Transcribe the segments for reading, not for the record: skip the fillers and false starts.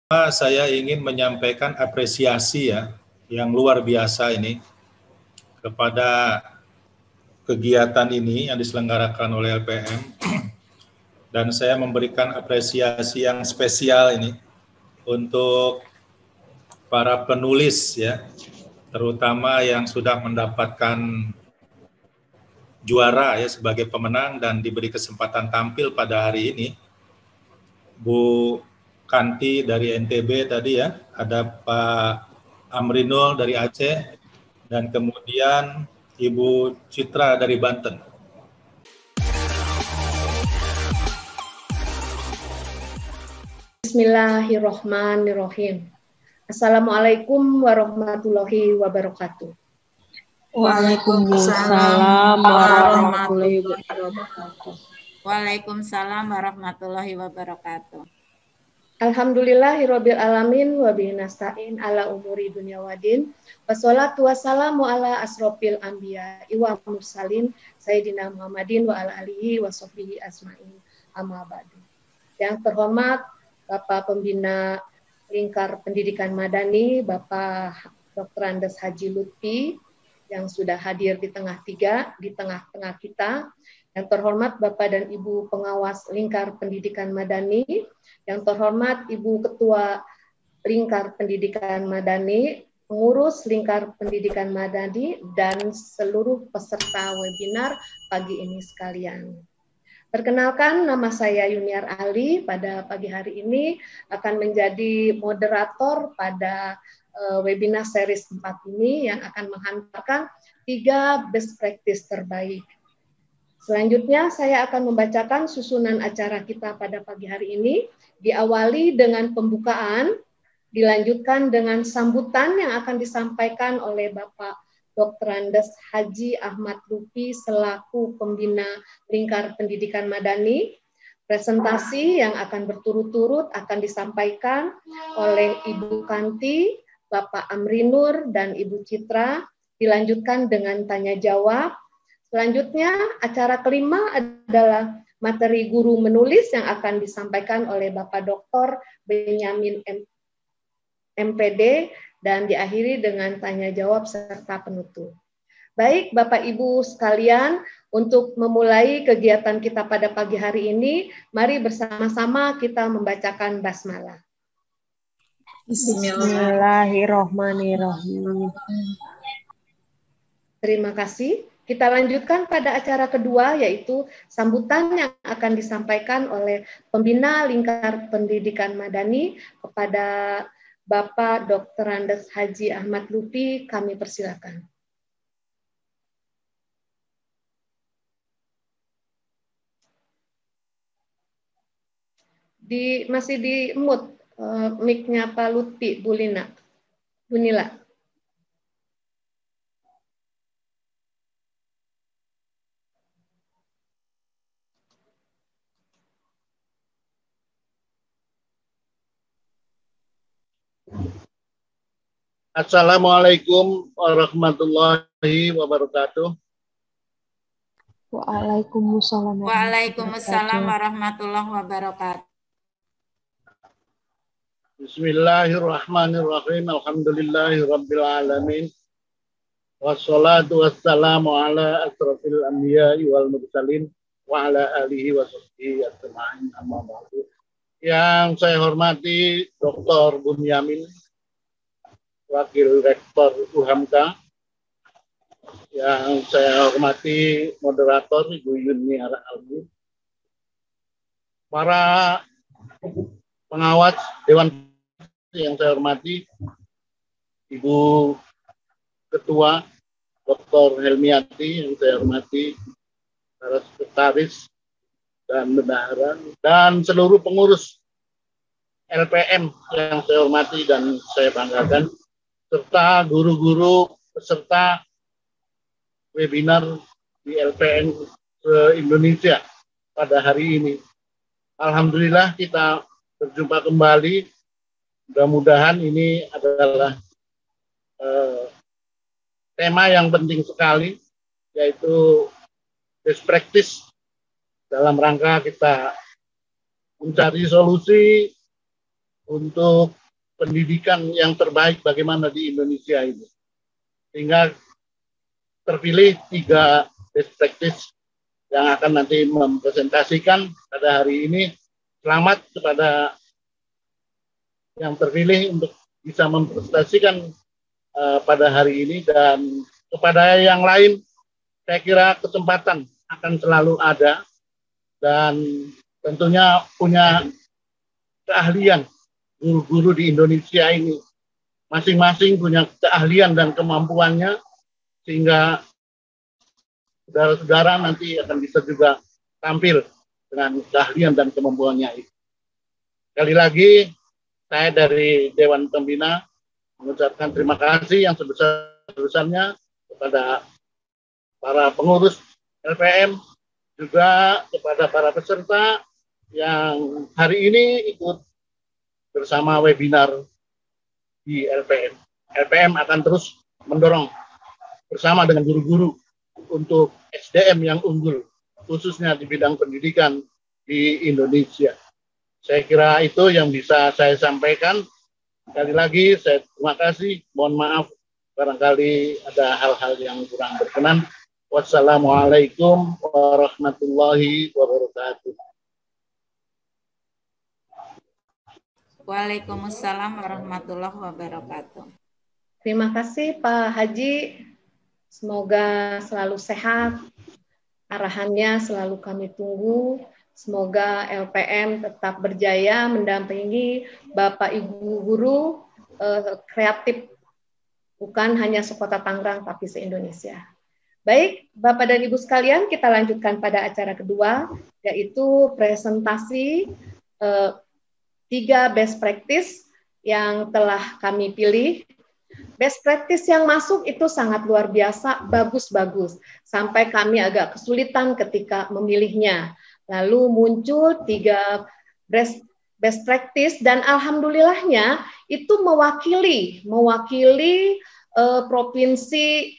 Saya ingin menyampaikan apresiasi ya yang luar biasa ini kepada kegiatan ini yang diselenggarakan oleh LPM, dan saya memberikan apresiasi yang spesial ini untuk para penulis ya, terutama yang sudah mendapatkan juara ya sebagai pemenang dan diberi kesempatan tampil pada hari ini. Bu Kanti dari NTB tadi ya, ada Pak Amrinul dari Aceh, dan kemudian Ibu Citra dari Banten. Bismillahirrahmanirrahim. Assalamualaikum warahmatullahi wabarakatuh. Waalaikumsalam warahmatullahi wabarakatuh. Waalaikumsalam warahmatullahi wabarakatuh. Alhamdulillahirabbil alamin wa bihi nasta'in ala umuri dunya waddin. Wassalatu wassalamu ala asrofil anbiya wa mursalin sayyidina Muhammadin wa ala alihi wa sahbihi asma'in amma ba'du. Yang terhormat Bapak Pembina Lingkar Pendidikan Madani, Bapak Dr. Andes Haji Lutfi yang sudah hadir di tengah-tengah kita. Yang terhormat Bapak dan Ibu Pengawas Lingkar Pendidikan Madani, yang terhormat Ibu Ketua Lingkar Pendidikan Madani, pengurus Lingkar Pendidikan Madani, dan seluruh peserta webinar pagi ini sekalian. Perkenalkan, nama saya Yuniar Ali. Pada pagi hari ini akan menjadi moderator pada webinar series 4 ini yang akan menghantarkan 3 best practice terbaik. Selanjutnya saya akan membacakan susunan acara kita pada pagi hari ini, diawali dengan pembukaan, dilanjutkan dengan sambutan yang akan disampaikan oleh Bapak Dr. Andes Haji Ahmad Lutfi selaku Pembina Lingkar Pendidikan Madani. Presentasi yang akan berturut-turut akan disampaikan oleh Ibu Kanti, Bapak Amrinur, dan Ibu Citra, dilanjutkan dengan tanya jawab. Selanjutnya, acara kelima adalah materi guru menulis yang akan disampaikan oleh Bapak Dr. Benyamin MPD, dan diakhiri dengan tanya jawab serta penutup. Baik, Bapak Ibu sekalian, untuk memulai kegiatan kita pada pagi hari ini, mari bersama-sama kita membacakan basmalah. Bismillahirrahmanirrahim. Terima kasih. Kita lanjutkan pada acara kedua, yaitu sambutan yang akan disampaikan oleh Pembina Lingkar Pendidikan Madani kepada Bapak Dr. Andes Haji Ahmad Lutfi. Kami persilakan. Masih di mute mic-nya Pak Lutfi, Bu Nila. Assalamualaikum warahmatullahi wabarakatuh. Waalaikumsalam. Waalaikumsalam warahmatullahi wabarakatuh. Bismillahirrahmanirrahim. Alhamdulillahirabbil alamin. Wassalatu wassalamu ala asrofil anbiya wal mursalin wa ala alihi wa sahbihi ajma'in amma ba'du. Yang saya hormati Dr. Bunyamin, Wakil Rektor UHAMKA, yang saya hormati moderator Ibu Yuniar Ali, para pengawas Dewan yang saya hormati, Ibu Ketua Dr. Helmiati yang saya hormati, para sekretaris dan bendahara, dan seluruh pengurus LPM yang saya hormati dan saya banggakan, serta guru-guru peserta webinar di LPM Indonesia pada hari ini. Alhamdulillah kita berjumpa kembali. Mudah-mudahan ini adalah tema yang penting sekali, yaitu best practice dalam rangka kita mencari solusi untuk pendidikan yang terbaik bagaimana di Indonesia ini. Sehingga terpilih 3 best practice yang akan nanti mempresentasikan pada hari ini. Selamat kepada yang terpilih untuk bisa mempresentasikan pada hari ini, dan kepada yang lain saya kira kesempatan akan selalu ada, dan tentunya punya keahlian. Guru-guru di Indonesia ini masing-masing punya keahlian dan kemampuannya, sehingga saudara-saudara nanti akan bisa juga tampil dengan keahlian dan kemampuannya. Sekali lagi, saya dari Dewan Pembina mengucapkan terima kasih yang sebesar-besarnya kepada para pengurus LPM, juga kepada para peserta yang hari ini ikut bersama webinar di LPM. LPM akan terus mendorong bersama dengan guru-guru untuk SDM yang unggul, khususnya di bidang pendidikan di Indonesia. Saya kira itu yang bisa saya sampaikan. Sekali lagi saya terima kasih, mohon maaf barangkali ada hal-hal yang kurang berkenan. Wassalamualaikum warahmatullahi wabarakatuh. Waalaikumsalam warahmatullahi wabarakatuh. Terima kasih Pak Haji. Semoga selalu sehat. Arahannya selalu kami tunggu. Semoga LPM tetap berjaya mendampingi Bapak Ibu guru kreatif, bukan hanya sekota Tangerang tapi se-Indonesia. Baik, Bapak dan Ibu sekalian, kita lanjutkan pada acara kedua, yaitu presentasi 3 best practice yang telah kami pilih. Best practice yang masuk itu sangat luar biasa, bagus-bagus. Sampai kami agak kesulitan ketika memilihnya. Lalu muncul 3 best practice, dan alhamdulillahnya itu mewakili provinsi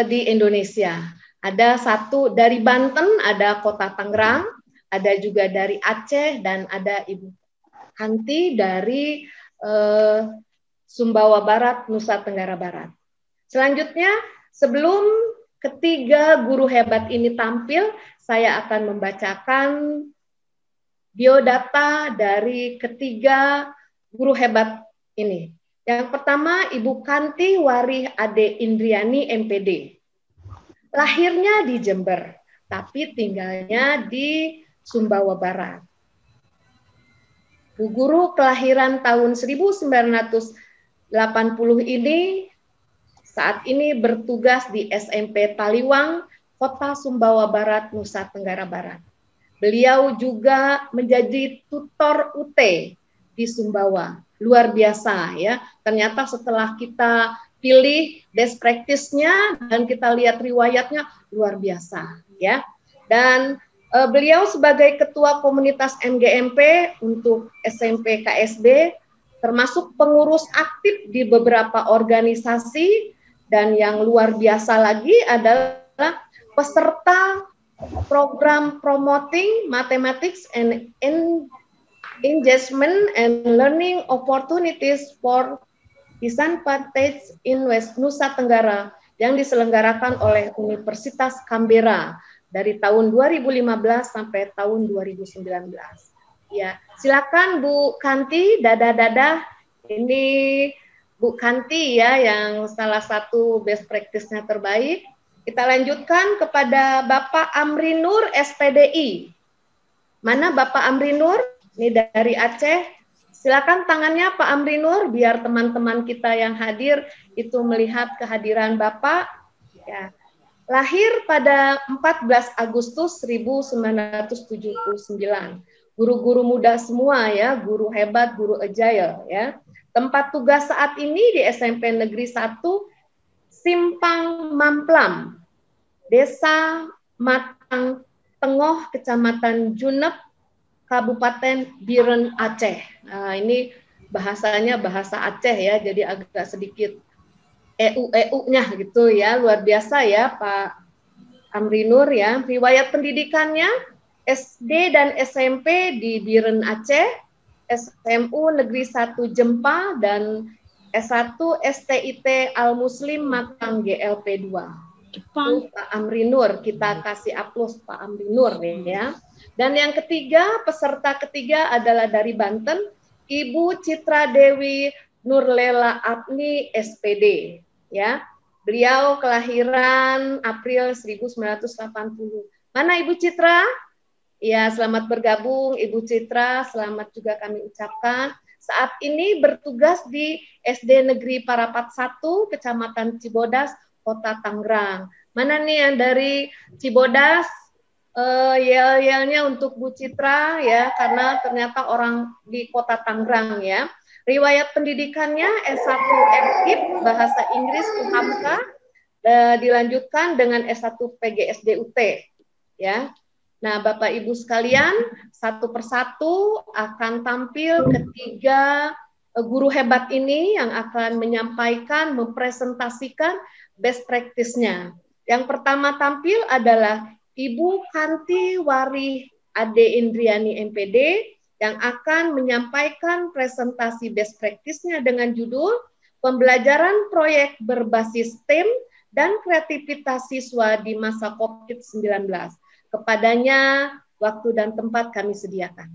di Indonesia. Ada 1 dari Banten, ada Kota Tangerang, ada juga dari Aceh, dan ada Ibu Kanti dari Sumbawa Barat, Nusa Tenggara Barat. Selanjutnya, sebelum ketiga guru hebat ini tampil, saya akan membacakan biodata dari ketiga guru hebat ini. Yang pertama, Ibu Kanti Warih Ade Indriani, MPD. Lahirnya di Jember, tapi tinggalnya di Sumbawa Barat. Bu Guru kelahiran tahun 1980 ini, saat ini bertugas di SMP Taliwang, Kota Sumbawa Barat, Nusa Tenggara Barat. Beliau juga menjadi tutor UT di Sumbawa. Luar biasa ya. Ternyata setelah kita pilih best practice-nya dan kita lihat riwayatnya, luar biasa ya. Dan beliau sebagai ketua komunitas MGMP untuk SMP KSB, termasuk pengurus aktif di beberapa organisasi, dan yang luar biasa lagi adalah peserta program Promoting Mathematics and Engagement and Learning Opportunities for Disadvantaged in West Nusa Tenggara yang diselenggarakan oleh Universitas Canberra dari tahun 2015 sampai tahun 2019. Ya, silakan Bu Kanti, dadah-dadah. Ini Bu Kanti ya, yang salah satu best practice-nya terbaik. Kita lanjutkan kepada Bapak Amri Nur, SPDI. Mana Bapak Amri Nur? Ini dari Aceh. Silakan tangannya Pak Amri Nur, biar teman-teman kita yang hadir itu melihat kehadiran Bapak. Ya. Lahir pada 14 Agustus 1979. Guru-guru muda semua ya, guru hebat, guru agile ya. Tempat tugas saat ini di SMP Negeri 1 Simpang Mamplam, Desa Matang Tengoh, Kecamatan Junep, Kabupaten Biren, Aceh. Nah, ini bahasanya bahasa Aceh ya, jadi agak sedikit EU-nya gitu ya, luar biasa ya Pak Amri Nur ya. Riwayat pendidikannya SD dan SMP di Biren Aceh, SMU Negeri 1 Jempa dan S1 STIT Al Muslim Makang GLP 2. Itu Pak Amri Nur, kita kasih aplaus Pak Amri Nur ya. Dan yang ketiga, peserta ketiga adalah dari Banten, Ibu Citra Dewi Nurlela Abni SPD ya. Beliau kelahiran April 1980. Mana Ibu Citra? Ya, selamat bergabung Ibu Citra, selamat juga kami ucapkan. Saat ini bertugas di SD Negeri Parapat 1, Kecamatan Cibodas, Kota Tangerang. Mana nih yang dari Cibodas? Yel-yelnya untuk Bu Citra ya, karena ternyata orang di Kota Tangerang ya. Riwayat pendidikannya S1 FIP Bahasa Inggris UHAMKA, dilanjutkan dengan S1 PGSD-UT ya. Nah, Bapak Ibu sekalian, satu persatu akan tampil ketiga guru hebat ini yang akan menyampaikan, mempresentasikan best practice-nya. Yang pertama tampil adalah Ibu Kanti Wari Ade Indriani MPD yang akan menyampaikan presentasi best practice-nya dengan judul Pembelajaran Proyek Berbasis STEM dan Kreativitas Siswa di Masa COVID-19. Kepadanya waktu dan tempat kami sediakan.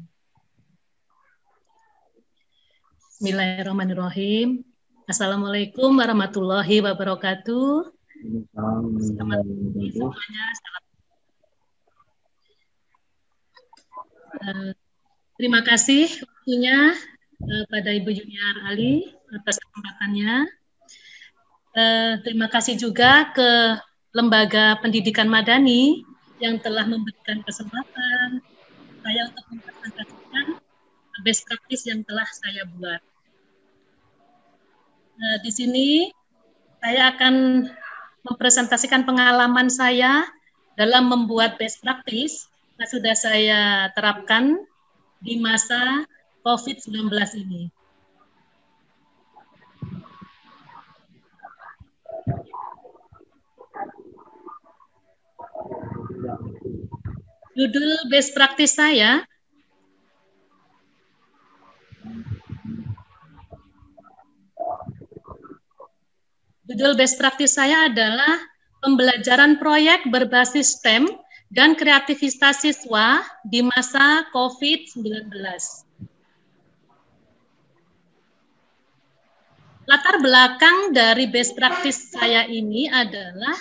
Bismillahirrahmanirrahim. Assalamualaikum warahmatullahi wabarakatuh. Selamat pagi semuanya. Terima kasih waktunya pada Ibu Junior Ali atas kesempatannya. Terima kasih juga ke Lembaga Pendidikan Madani yang telah memberikan kesempatan saya untuk mempresentasikan best practice yang telah saya buat. Di sini saya akan mempresentasikan pengalaman saya dalam membuat best practice yang sudah saya terapkan di masa COVID-19 ini. Judul best practice saya adalah pembelajaran proyek berbasis STEM dan kreativitas siswa di masa COVID-19. Latar belakang dari best practice saya ini adalah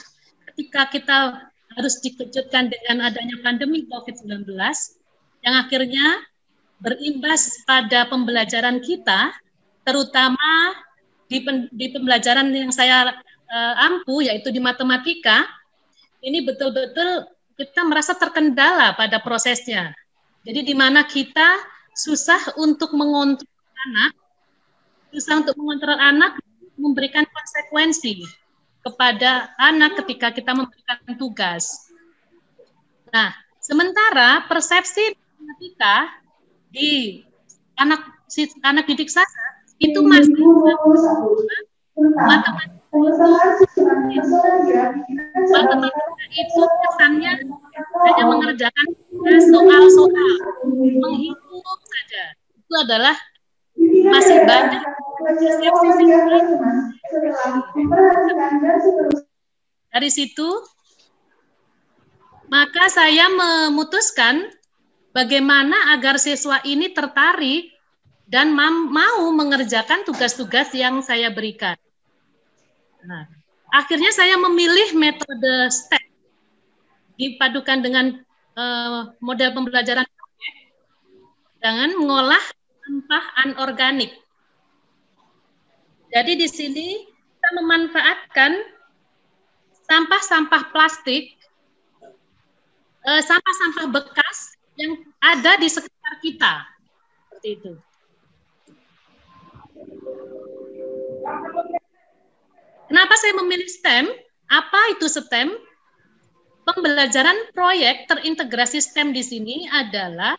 ketika kita harus dikejutkan dengan adanya pandemi COVID-19 yang akhirnya berimbas pada pembelajaran kita, terutama di pembelajaran yang saya ampuh, yaitu di matematika. Ini betul-betul kita merasa terkendala pada prosesnya. Jadi di mana kita susah untuk mengontrol anak, memberikan konsekuensi kepada anak ketika kita memberikan tugas. Nah, sementara persepsi matematika di anak didik saya itu masih matematika itu kesannya hanya mengerjakan soal-soal, menghitung saja. Itu adalah masih banyak dari situ. Maka saya memutuskan bagaimana agar siswa ini tertarik dan mau mengerjakan tugas-tugas yang saya berikan. Nah, akhirnya saya memilih metode STEM dipadukan dengan model pembelajaran dengan mengolah sampah anorganik. Jadi di sini kita memanfaatkan sampah-sampah plastik, sampah-sampah bekas yang ada di sekitar kita. Seperti itu. Kenapa saya memilih STEM? Apa itu STEM? Pembelajaran proyek terintegrasi STEM di sini adalah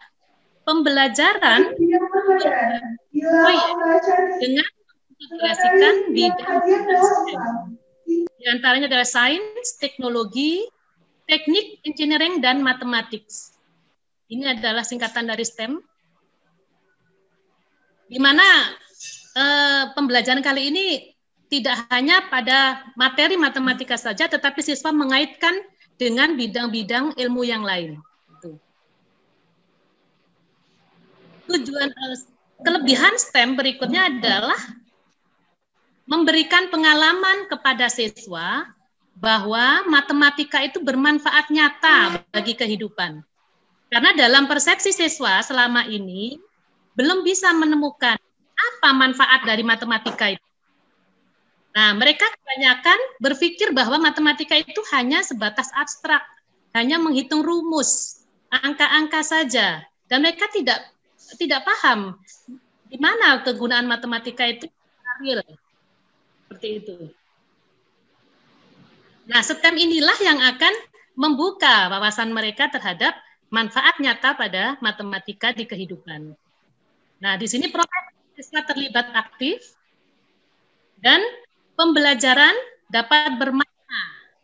pembelajaran proyek dengan mengintegrasikan bidang STEM. Di antaranya adalah sains, teknologi, teknik, engineering, dan matematik. Ini adalah singkatan dari STEM. di mana pembelajaran kali ini tidak hanya pada materi matematika saja, tetapi siswa mengaitkan dengan bidang-bidang ilmu yang lain. Tujuan kelebihan STEM berikutnya adalah memberikan pengalaman kepada siswa bahwa matematika itu bermanfaat nyata bagi kehidupan. Karena dalam persepsi siswa selama ini belum bisa menemukan apa manfaat dari matematika itu. Nah, mereka kebanyakan berpikir bahwa matematika itu hanya sebatas abstrak, hanya menghitung rumus, angka-angka saja, dan mereka tidak paham di mana kegunaan matematika itu real. Seperti itu. Nah, STEM inilah yang akan membuka wawasan mereka terhadap manfaat nyata pada matematika di kehidupan. Nah, di sini proses siswa terlibat aktif dan pembelajaran dapat bermakna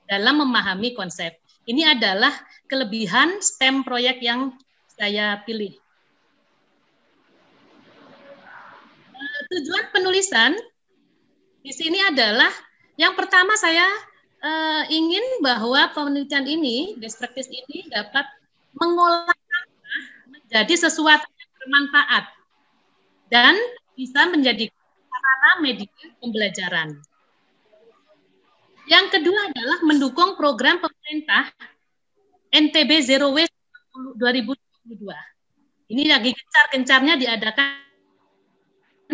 dalam memahami konsep. Ini adalah kelebihan STEM proyek yang saya pilih. Tujuan penulisan di sini adalah yang pertama saya ingin bahwa penelitian ini, best practice ini dapat mengolah menjadi sesuatu yang bermanfaat dan bisa menjadi sarana media pembelajaran. Yang kedua adalah mendukung program pemerintah NTB Zero Waste 2022. Ini lagi gencar-gencarnya diadakan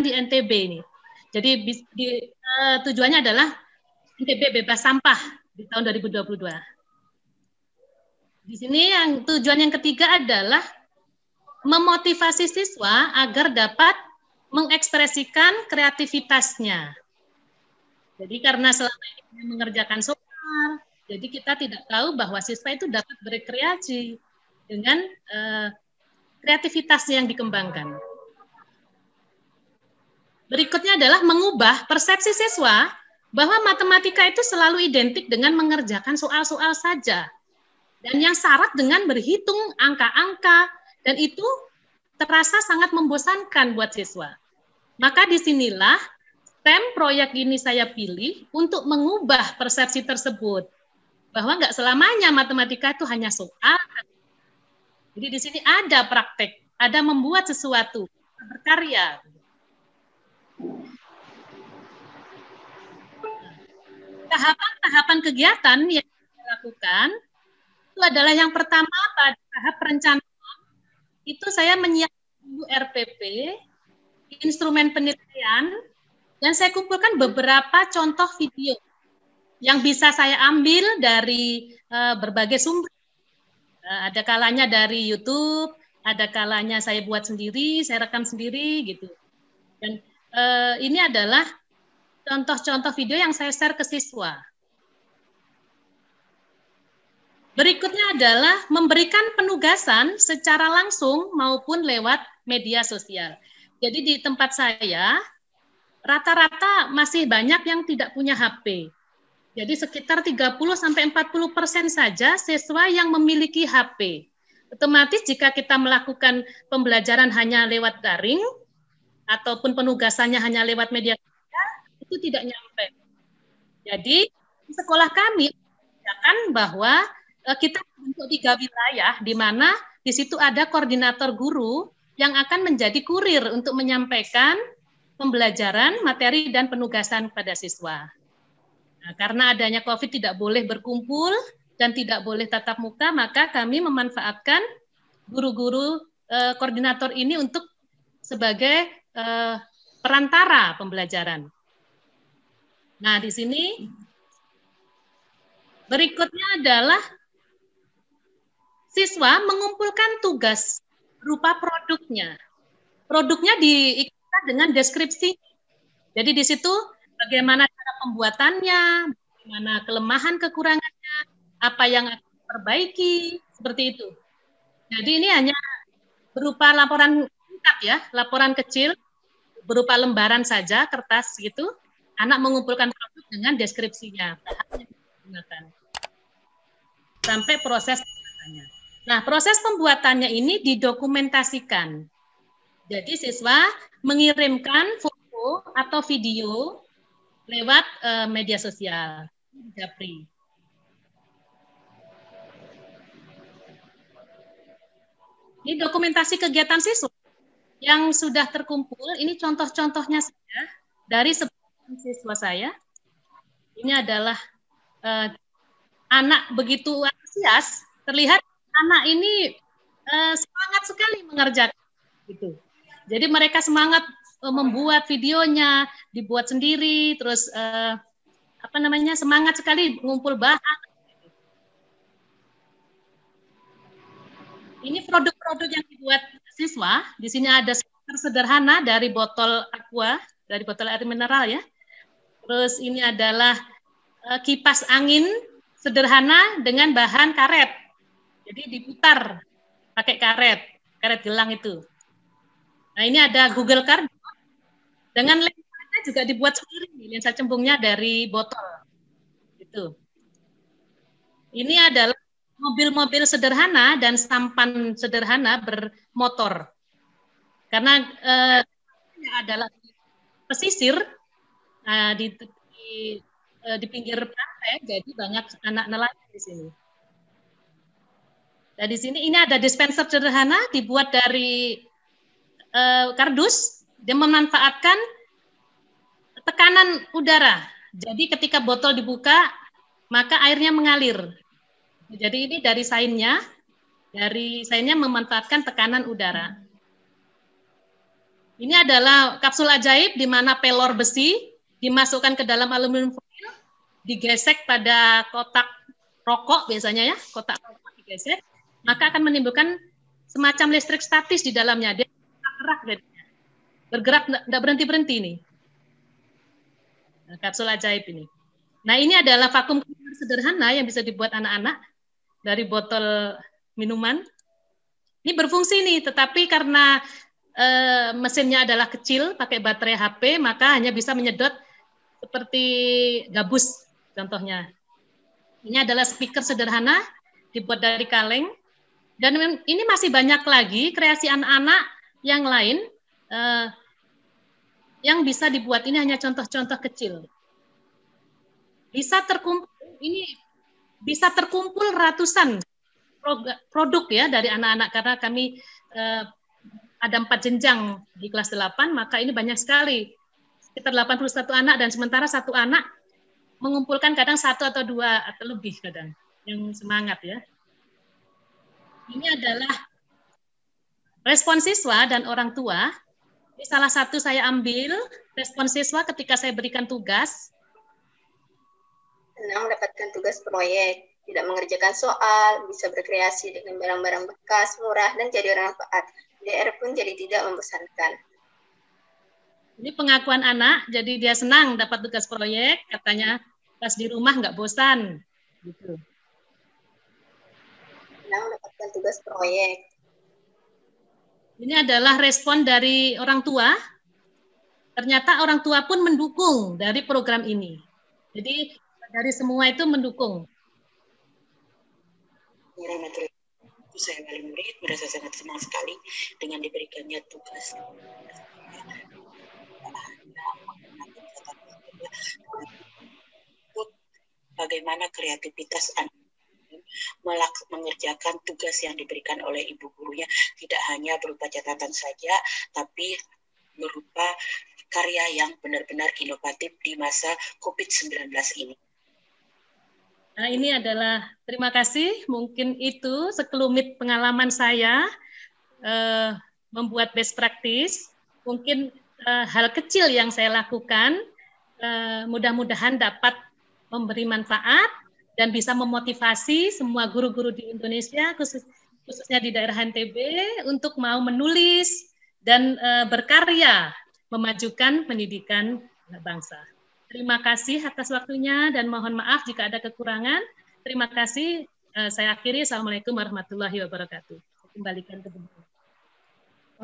di NTB ini. Jadi tujuannya adalah NTB bebas sampah di tahun 2022. Di sini yang tujuan yang ketiga adalah memotivasi siswa agar dapat mengekspresikan kreativitasnya. Jadi karena selama ini mengerjakan soal, jadi kita tidak tahu bahwa siswa itu dapat berkreasi dengan kreativitasnya yang dikembangkan. Berikutnya adalah mengubah persepsi siswa bahwa matematika itu selalu identik dengan mengerjakan soal-soal saja. Dan yang syarat dengan berhitung angka-angka, dan itu terasa sangat membosankan buat siswa. Maka disinilah STEM proyek ini saya pilih untuk mengubah persepsi tersebut. Bahwa nggak selamanya matematika itu hanya soal. Jadi di sini ada praktek, ada membuat sesuatu, berkarya. Tahapan-tahapan kegiatan yang kita lakukan itu adalah yang pertama pada tahap perencanaan, itu saya menyiapkan RPP, instrumen penilaian, dan saya kumpulkan beberapa contoh video yang bisa saya ambil dari berbagai sumber. Ada kalanya dari YouTube, ada kalanya saya buat sendiri, saya rekam sendiri gitu. Dan ini adalah contoh-contoh video yang saya share ke siswa. Berikutnya adalah memberikan penugasan secara langsung maupun lewat media sosial. Jadi di tempat saya, rata-rata masih banyak yang tidak punya HP. Jadi sekitar 30-40% saja siswa yang memiliki HP. Otomatis jika kita melakukan pembelajaran hanya lewat daring, ataupun penugasannya hanya lewat media sosial, itu tidak nyampe. Jadi di sekolah kami menunjukkan bahwa kita membentuk 3 wilayah, di mana di situ ada koordinator guru yang akan menjadi kurir untuk menyampaikan pembelajaran, materi, dan penugasan pada siswa. Nah, karena adanya COVID tidak boleh berkumpul dan tidak boleh tatap muka, maka kami memanfaatkan guru-guru koordinator ini untuk sebagai perantara pembelajaran. Nah, di sini berikutnya adalah siswa mengumpulkan tugas berupa produknya. Produknya diikutkan dengan deskripsi. Jadi di situ bagaimana cara pembuatannya, bagaimana kelemahan kekurangannya, apa yang akan diperbaiki, seperti itu. Jadi ini hanya berupa laporan singkat ya, laporan kecil berupa lembaran saja, kertas gitu. Anak mengumpulkan produk dengan deskripsinya, sampai proses pembuatannya. Nah, proses pembuatannya ini didokumentasikan. Jadi siswa mengirimkan foto atau video lewat media sosial, Japri. Ini dokumentasi kegiatan siswa yang sudah terkumpul. Ini contoh-contohnya saja dari siswa saya. Ini adalah anak begitu antusias. Terlihat anak ini semangat sekali mengerjakan gitu. Jadi mereka semangat membuat videonya, dibuat sendiri, terus semangat sekali mengumpul bahan. Ini produk-produk yang dibuat siswa. Di sini ada speaker sederhana dari botol aqua, dari botol air mineral ya. Terus ini adalah kipas angin sederhana dengan bahan karet. Jadi diputar pakai karet gelang itu. Nah ini ada Google Card dengan lensanya juga dibuat sendiri, lensa cembungnya dari botol. Gitu. Ini adalah mobil-mobil sederhana dan sampan sederhana bermotor. Karena adalah pesisir di pinggir pantai, jadi banyak anak nelayan di sini. Nah, di sini ini ada dispenser sederhana dibuat dari kardus. Dia memanfaatkan tekanan udara. Jadi ketika botol dibuka, maka airnya mengalir. Jadi ini dari sainnya memanfaatkan tekanan udara. Ini adalah kapsul ajaib di mana pelor besi dimasukkan ke dalam aluminium foil, digesek pada kotak rokok biasanya ya, kotak rokok digesek, maka akan menimbulkan semacam listrik statis di dalamnya. Dia bergerak, tidak berhenti-berhenti nih. Nah, kapsul ajaib ini. Nah ini adalah vakum sederhana yang bisa dibuat anak-anak dari botol minuman. Ini berfungsi nih, tetapi karena mesinnya adalah kecil, pakai baterai HP, maka hanya bisa menyedot seperti gabus contohnya. Ini adalah speaker sederhana, dibuat dari kaleng. Dan ini masih banyak lagi kreasi anak-anak yang lain yang bisa dibuat. Ini hanya contoh-contoh kecil. Bisa terkumpul ratusan produk ya dari anak-anak, karena kami ada 4 jenjang di kelas 8, maka ini banyak sekali, sekitar 81 anak, dan sementara satu anak mengumpulkan kadang 1 atau 2 atau lebih kadang yang semangat ya. Ini adalah respon siswa dan orang tua. Ini salah satu saya ambil respon siswa ketika saya berikan tugas. Senang mendapatkan tugas proyek, tidak mengerjakan soal, bisa berkreasi dengan barang-barang bekas, murah, dan jadi orang manfaat. DR pun jadi tidak membosankan. Ini pengakuan anak, jadi dia senang dapat tugas proyek, katanya pas di rumah nggak bosan. Gitu. Senang mendapatkan tugas proyek. Ini adalah respon dari orang tua. Ternyata orang tua pun mendukung dari program ini. Jadi dari semua itu mendukung. Saya wali murid merasa sangat senang sekali dengan diberikannya tugas. Bagaimana kreativitas anak mengerjakan tugas yang diberikan oleh ibu gurunya, tidak hanya berupa catatan saja, tapi berupa karya yang benar-benar inovatif di masa COVID-19 ini. Nah, ini adalah terima kasih. Mungkin itu sekelumit pengalaman saya membuat best practice. Mungkin hal kecil yang saya lakukan mudah-mudahan dapat memberi manfaat dan bisa memotivasi semua guru-guru di Indonesia, khususnya di daerah NTB, untuk mau menulis dan berkarya memajukan pendidikan bangsa. Terima kasih atas waktunya dan mohon maaf jika ada kekurangan. Terima kasih. Saya akhiri. Assalamualaikum warahmatullahi wabarakatuh. Kembalikan ke Bu.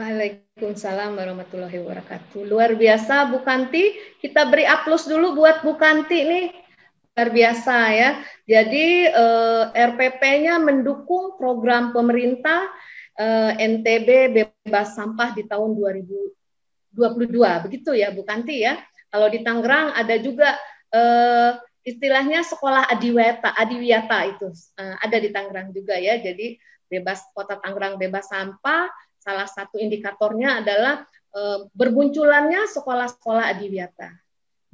Waalaikumsalam warahmatullahi wabarakatuh. Luar biasa Bu Kanti. Kita beri aplaus dulu buat Bu Kanti nih. Luar biasa ya. Jadi RPP-nya mendukung program pemerintah NTB bebas sampah di tahun 2022, begitu ya Bu Kanti ya. Kalau di Tangerang ada juga istilahnya sekolah adiwiyata itu ada di Tangerang juga ya. Jadi kota Tangerang bebas sampah, salah satu indikatornya adalah bermunculannya sekolah-sekolah adiwiyata.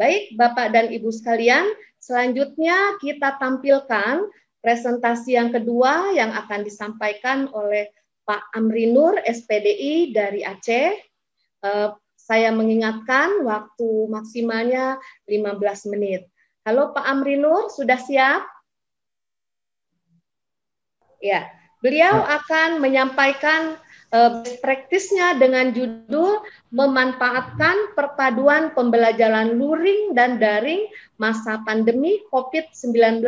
Baik Bapak dan Ibu sekalian, selanjutnya kita tampilkan presentasi yang kedua yang akan disampaikan oleh Pak Amri Nur, SPDI dari Aceh. Saya mengingatkan waktu maksimalnya 15 menit. Halo Pak Amri Nur, sudah siap? Ya, beliau akan menyampaikan best practice-nya dengan judul memanfaatkan perpaduan pembelajaran luring dan daring masa pandemi COVID-19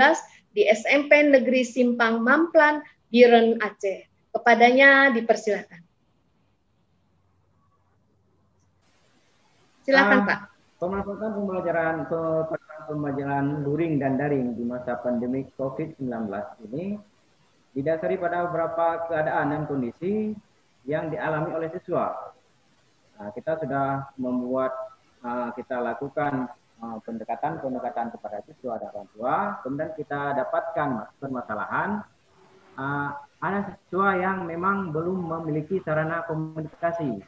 di SMP Negeri Simpang Mamplan, Biren, Aceh. Kepadanya dipersilakan. Silakan Pak. Pemanfaatan pembelajaran luring dan daring di masa pandemi COVID-19 ini didasari pada beberapa keadaan dan kondisi yang dialami oleh siswa. Nah, kita sudah membuat, kita lakukan pendekatan kepada siswa dan orang tua, kemudian kita dapatkan permasalahan. Ada siswa yang memang belum memiliki sarana komunikasi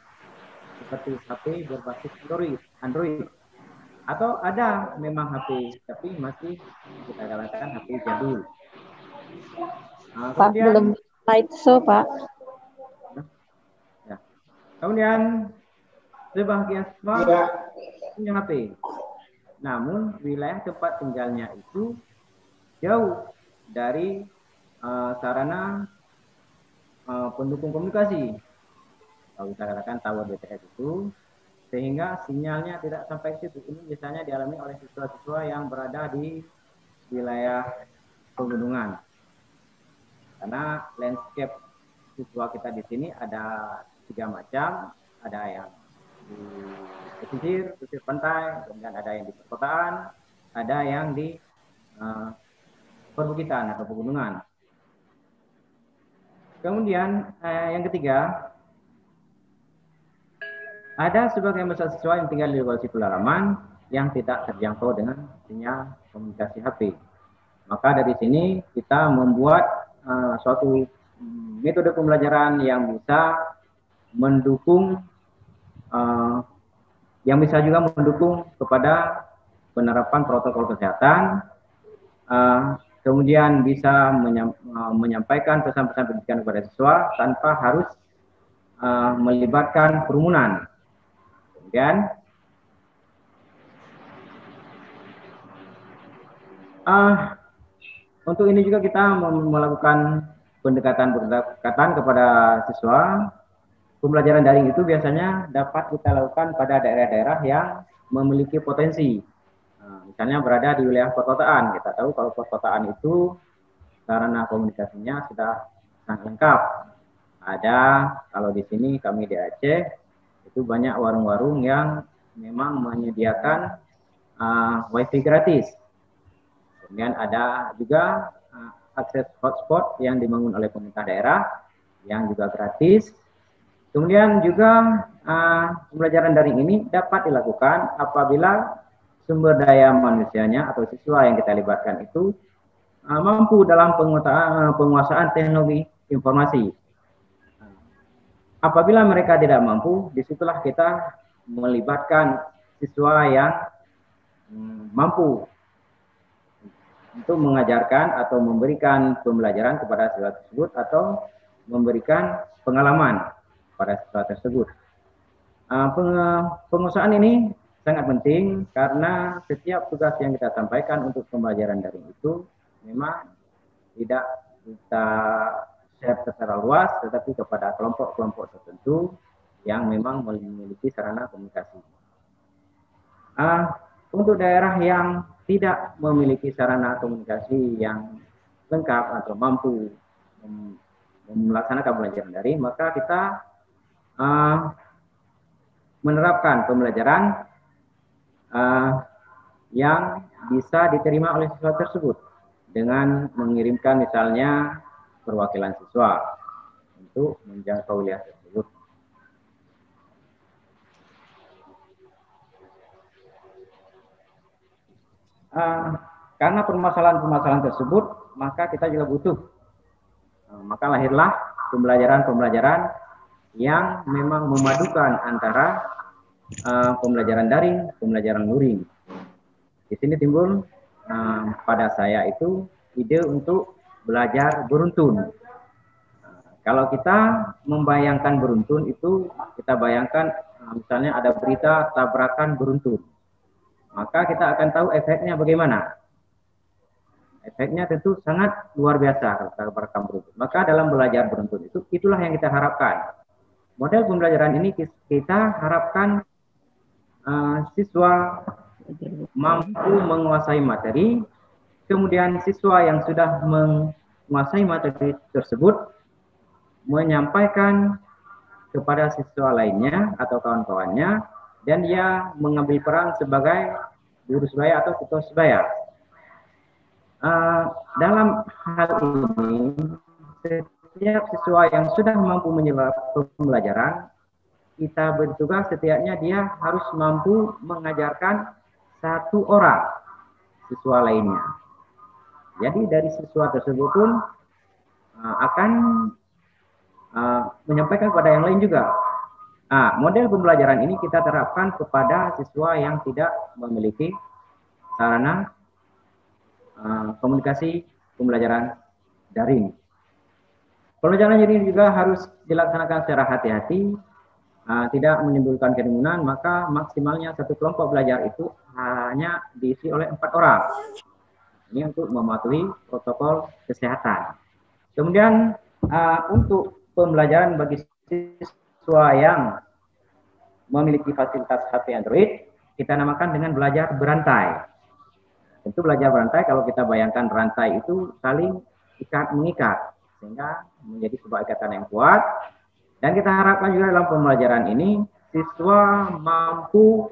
seperti HP berbasis Android, atau ada memang HP tapi masih kita katakan HP jadul. Pak, belum slide show Pak. Ya. Kemudian sebagian siswa punya HP, namun wilayah tempat tinggalnya itu jauh dari sarana pendukung komunikasi. Kalau kita katakan tower BTS itu, sehingga sinyalnya tidak sampai ke situ. Ini biasanya dialami oleh siswa-siswa yang berada di wilayah pegunungan. Karena landscape siswa kita di sini ada 3 macam, ada yang di pesisir pantai, kemudian ada yang di perkotaan, ada yang di perbukitan atau pegunungan. Kemudian yang ketiga, ada sebagian besar siswa yang tinggal di lokasi pedalaman yang tidak terjangkau dengan sinyal komunikasi HP. Maka dari sini kita membuat suatu metode pembelajaran yang bisa mendukung, yang bisa juga mendukung kepada penerapan protokol kesehatan, kemudian bisa menyampaikan pesan-pesan pendidikan kepada siswa tanpa harus melibatkan kerumunan. Kemudian untuk ini juga kita melakukan pendekatan kepada siswa. Pembelajaran daring itu biasanya dapat kita lakukan pada daerah-daerah yang memiliki potensi. Misalnya berada di wilayah perkotaan. Kita tahu kalau perkotaan itu sarana komunikasinya sudah sangat lengkap. Ada, kalau di sini kami di Aceh, itu banyak warung-warung yang memang menyediakan wifi gratis. Kemudian ada juga akses hotspot yang dibangun oleh pemerintah daerah yang juga gratis. Kemudian juga pembelajaran daring ini dapat dilakukan apabila sumber daya manusianya atau siswa yang kita libatkan itu mampu dalam penguasaan teknologi informasi. Apabila mereka tidak mampu, disitulah kita melibatkan siswa yang mampu untuk mengajarkan atau memberikan pembelajaran kepada siswa tersebut atau memberikan pengalaman pada siswa tersebut. Penguasaan ini sangat penting karena setiap tugas yang kita sampaikan untuk pembelajaran daring itu memang tidak kita share secara luas, tetapi kepada kelompok-kelompok tertentu yang memang memiliki sarana komunikasi. Untuk daerah yang tidak memiliki sarana komunikasi yang lengkap atau mampu melaksanakan pembelajaran daring, maka kita menerapkan pembelajaran yang bisa diterima oleh siswa tersebut dengan mengirimkan misalnya perwakilan siswa untuk menjangkau wilayah tersebut. Karena permasalahan-permasalahan tersebut, maka kita juga butuh. Maka lahirlah pembelajaran-pembelajaran yang memang memadukan antara pembelajaran daring, pembelajaran luring. Di sini timbul pada saya itu ide untuk belajar beruntun. Kalau kita membayangkan beruntun itu, kita bayangkan misalnya ada berita tabrakan beruntun. Maka kita akan tahu efeknya bagaimana. Efeknya tentu sangat luar biasa tabrakan beruntun. Maka dalam belajar beruntun itu, itulah yang kita harapkan. Model pembelajaran ini kita harapkan siswa mampu menguasai materi, kemudian siswa yang sudah menguasai materi tersebut menyampaikan kepada siswa lainnya atau kawan-kawannya, dan dia mengambil peran sebagai guru sebaya atau tutor sebaya. Dalam hal ini, setiap siswa yang sudah mampu menyerap pembelajaran, kita bertugas setidaknya dia harus mampu mengajarkan satu orang siswa lainnya. Jadi dari siswa tersebut pun akan menyampaikan kepada yang lain juga. Model pembelajaran ini kita terapkan kepada siswa yang tidak memiliki sarana komunikasi pembelajaran daring. Pembelajaran daring juga harus dilaksanakan secara hati-hati, tidak menimbulkan kerumunan, maka maksimalnya satu kelompok belajar itu hanya diisi oleh 4 orang. Ini untuk mematuhi protokol kesehatan. Kemudian untuk pembelajaran bagi siswa yang memiliki fasilitas HP Android, kita namakan dengan belajar berantai. Tentu belajar berantai, kalau kita bayangkan rantai itu saling mengikat, sehingga menjadi sebuah ikatan yang kuat. Dan kita harapkan juga dalam pembelajaran ini, siswa mampu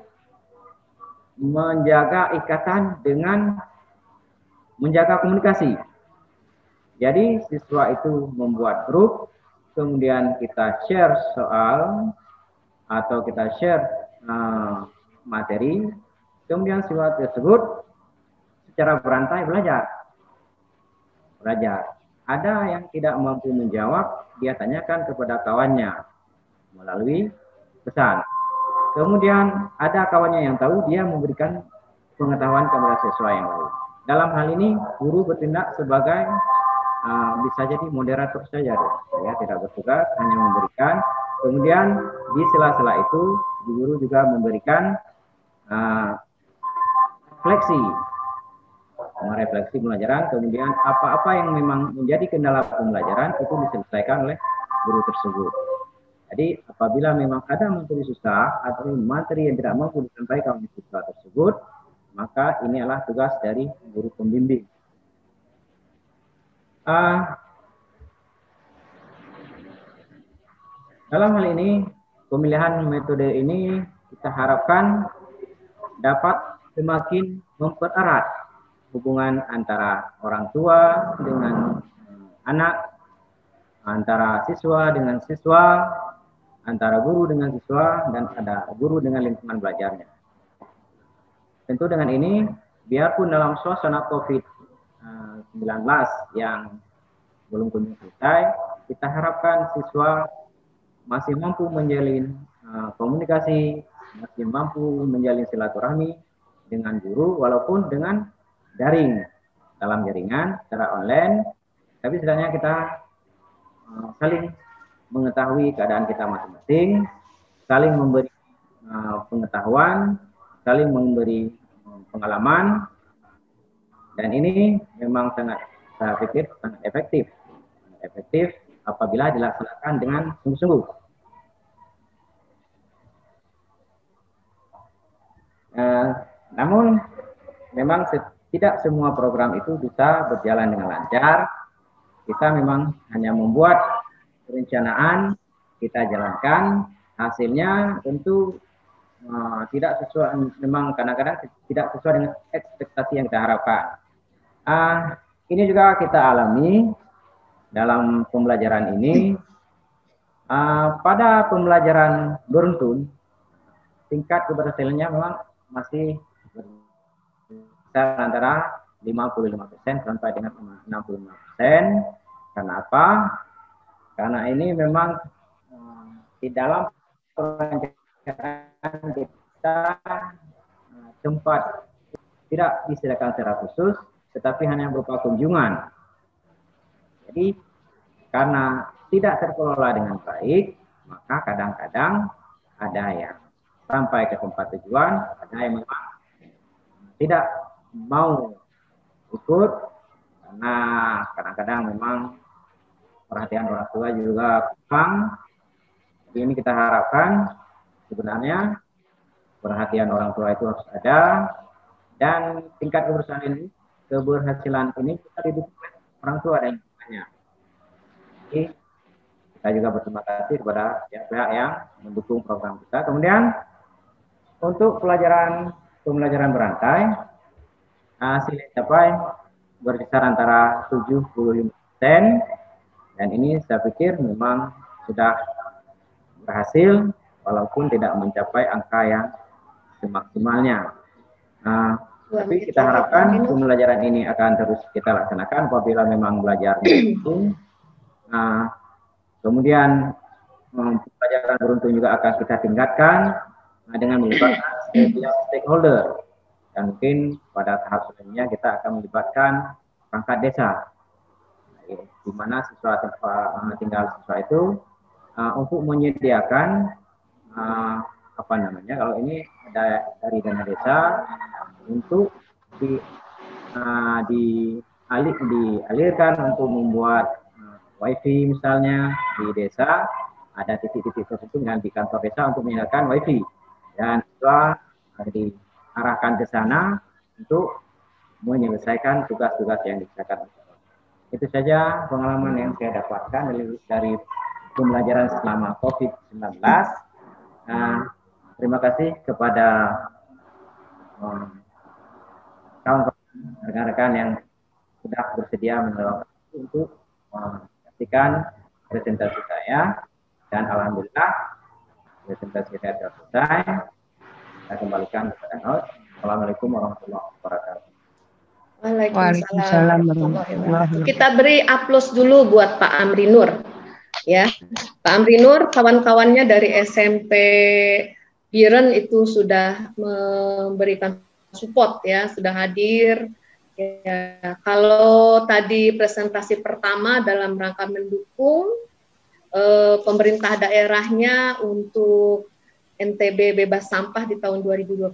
menjaga ikatan dengan menjaga komunikasi. Jadi siswa itu membuat grup, kemudian kita share soal atau kita share materi, kemudian siswa tersebut secara berantai belajar. Ada yang tidak mampu menjawab, dia tanyakan kepada kawannya melalui pesan. Kemudian ada kawannya yang tahu, dia memberikan pengetahuan kepada siswa yang lain. Dalam hal ini guru bertindak sebagai bisa jadi moderator saja, ya, tidak bertugas, hanya memberikan. Kemudian di sela-sela itu guru juga memberikan refleksi pembelajaran, kemudian apa-apa yang memang menjadi kendala pembelajaran itu diselesaikan oleh guru tersebut. Jadi apabila memang ada materi susah atau materi yang tidak mampu disampaikan oleh siswa tersebut, maka ini adalah tugas dari guru pembimbing. Dalam hal ini, pemilihan metode ini kita harapkan dapat semakin mempererat hubungan antara orang tua dengan anak, antara siswa dengan siswa, antara guru dengan siswa, dan ada guru dengan lingkungan belajarnya. Tentu dengan ini, biarpun dalam suasana COVID-19 yang belum kunjung selesai, kita harapkan siswa masih mampu menjalin komunikasi, masih mampu menjalin silaturahmi dengan guru, walaupun dengan daring, dalam jaringan, secara online, tapi setidaknya kita saling mengetahui keadaan kita masing-masing, saling memberi pengetahuan, saling memberi pengalaman, dan ini memang sangat efektif apabila dilaksanakan dengan sungguh-sungguh. Namun memang tidak semua program itu bisa berjalan dengan lancar. Kita memang hanya membuat perencanaan, kita jalankan, hasilnya tentu tidak sesuai, memang kadang-kadang tidak sesuai dengan ekspektasi yang kita harapkan. Ini juga kita alami dalam pembelajaran ini. Pada pembelajaran beruntun, tingkat keberhasilannya memang masih antara 55% sampai dengan 65%. Karena apa? Karena ini memang di dalam perencanaan kita tempat tidak disediakan secara khusus, tetapi hanya berupa kunjungan. Jadi karena tidak terkelola dengan baik, maka kadang-kadang ada yang sampai ke tempat tujuan, ada yang memang tidak mau ikut karena kadang-kadang memang perhatian orang tua juga kurang. Jadi ini kita harapkan sebenarnya perhatian orang tua itu harus ada, dan tingkat keberhasilan ini kita didukung orang tua dan lingkungannya. Jadi kita juga berterima kasih kepada pihak yang mendukung program kita. Kemudian untuk pembelajaran berantai, hasil capai berkisar antara 75%, dan ini saya pikir memang sudah berhasil walaupun tidak mencapai angka yang semaksimalnya. Tapi kita harapkan pembelajaran ini akan terus kita laksanakan apabila memang belajarnya itu. Kemudian pembelajaran beruntun juga akan kita tingkatkan dengan melibatkan setiap stakeholder, dan mungkin pada tahap selanjutnya kita akan melibatkan perangkat desa, di mana siswa tinggal siswa itu untuk menyediakan kalau ini ada dari dana desa untuk dialirkan untuk membuat wifi misalnya di desa, ada titik-titik tertentu dengan di kantor desa untuk menyediakan wifi, dan siswa diarahkan ke sana untuk menyelesaikan tugas-tugas yang disediakan. Itu saja pengalaman yang saya dapatkan dari pembelajaran selama COVID-19. Terima kasih kepada kawan-kawan rekan-rekan yang sudah bersedia menolong untuk menyaksikan presentasi saya, dan alhamdulillah presentasi saya sudah selesai. Saya kembalikan kepada host. Assalamualaikum warahmatullahi wabarakatuh. Waalaikumsalam warahmatullahi wabarakatuh. Kita beri aplaus dulu buat Pak Amri Nur. Ya, Pak Amri Nur, kawan-kawannya dari SMP Biren itu sudah memberikan support ya, sudah hadir. Ya, kalau tadi presentasi pertama dalam rangka mendukung pemerintah daerahnya untuk NTB bebas sampah di tahun 2022.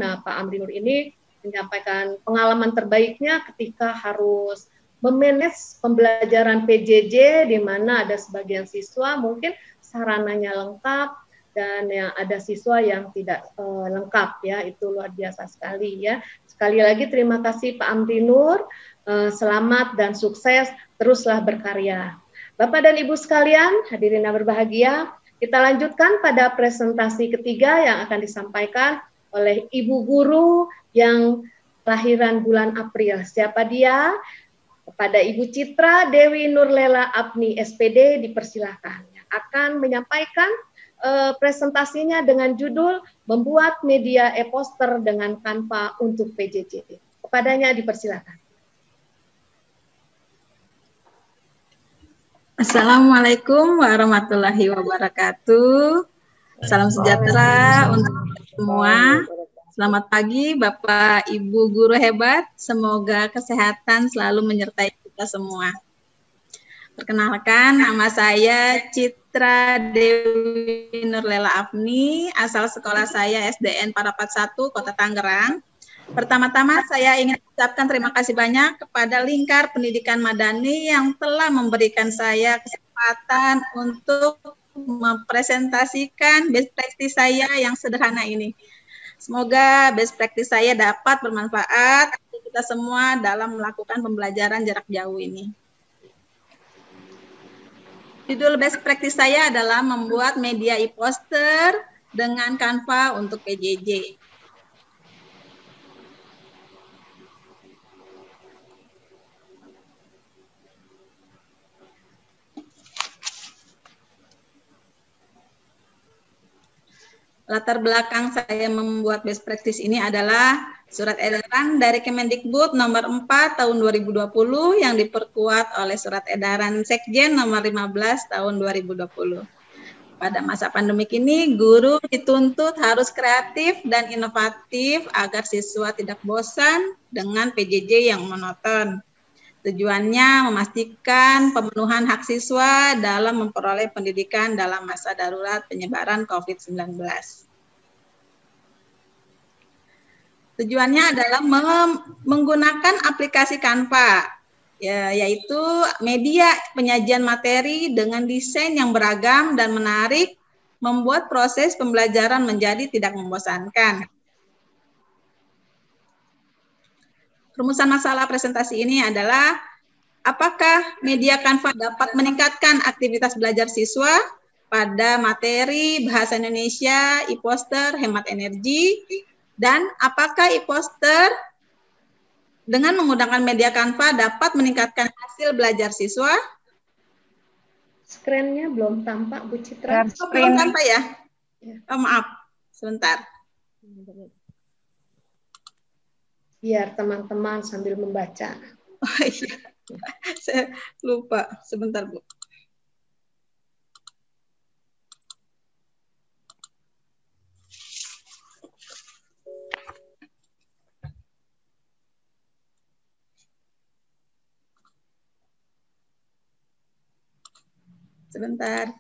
Nah, Pak Amri Nur ini menyampaikan pengalaman terbaiknya ketika harus memanage pembelajaran PJJ, di mana ada sebagian siswa mungkin sarananya lengkap dan yang ada siswa yang tidak lengkap ya. Itu luar biasa sekali ya. Sekali lagi terima kasih Pak Amri Nur, selamat dan sukses, teruslah berkarya. Bapak dan Ibu sekalian, hadirin yang berbahagia, kita lanjutkan pada presentasi ketiga yang akan disampaikan oleh Ibu Guru yang kelahiran bulan April. Siapa dia? Kepada Ibu Citra Dewi Nurlela Apni SPD dipersilahkan. Akan menyampaikan presentasinya dengan judul Membuat Media E-Poster dengan Canva untuk PJJ. Kepadanya dipersilahkan. Assalamualaikum warahmatullahi wabarakatuh. Salam sejahtera untuk semua. Selamat pagi Bapak Ibu guru hebat. Semoga kesehatan selalu menyertai kita semua. Perkenalkan, nama saya Citra Dewi Nurlela Apni, asal sekolah saya SDN Parapat 1, Kota Tangerang. Pertama-tama saya ingin ucapkan terima kasih banyak kepada Lingkar Pendidikan Madani yang telah memberikan saya kesempatan untuk mempresentasikan best practice saya yang sederhana ini. Semoga best practice saya dapat bermanfaat untuk kita semua dalam melakukan pembelajaran jarak jauh ini. Judul best practice saya adalah membuat media e-poster dengan Canva untuk PJJ. Latar belakang saya membuat best practice ini adalah surat edaran dari Kemendikbud nomor 4 tahun 2020 yang diperkuat oleh surat edaran Sekjen nomor 15 tahun 2020. Pada masa pandemik ini, guru dituntut harus kreatif dan inovatif agar siswa tidak bosan dengan PJJ yang monoton. Tujuannya memastikan pemenuhan hak siswa dalam memperoleh pendidikan dalam masa darurat penyebaran COVID-19. Tujuannya adalah menggunakan aplikasi Canva, yaitu media penyajian materi dengan desain yang beragam dan menarik, membuat proses pembelajaran menjadi tidak membosankan. Rumusan masalah presentasi ini adalah apakah media Canva dapat meningkatkan aktivitas belajar siswa pada materi bahasa Indonesia, e-poster, hemat energi, dan apakah e-poster dengan menggunakan media Canva dapat meningkatkan hasil belajar siswa? Screen-nya belum tampak, Bu Citra. Belum tampak ya? Oh, maaf, sebentar. Biar teman-teman sambil membaca. Oh iya, saya lupa. Sebentar, Bu. Sebentar.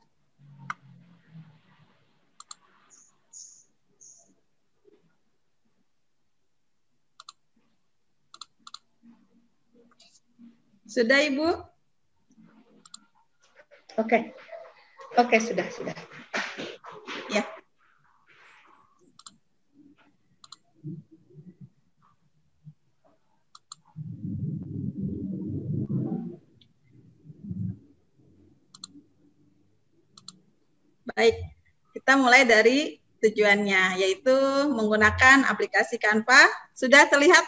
Sudah, Ibu? Oke, sudah. Ya. Baik, kita mulai dari tujuannya, yaitu menggunakan aplikasi Canva. Sudah terlihat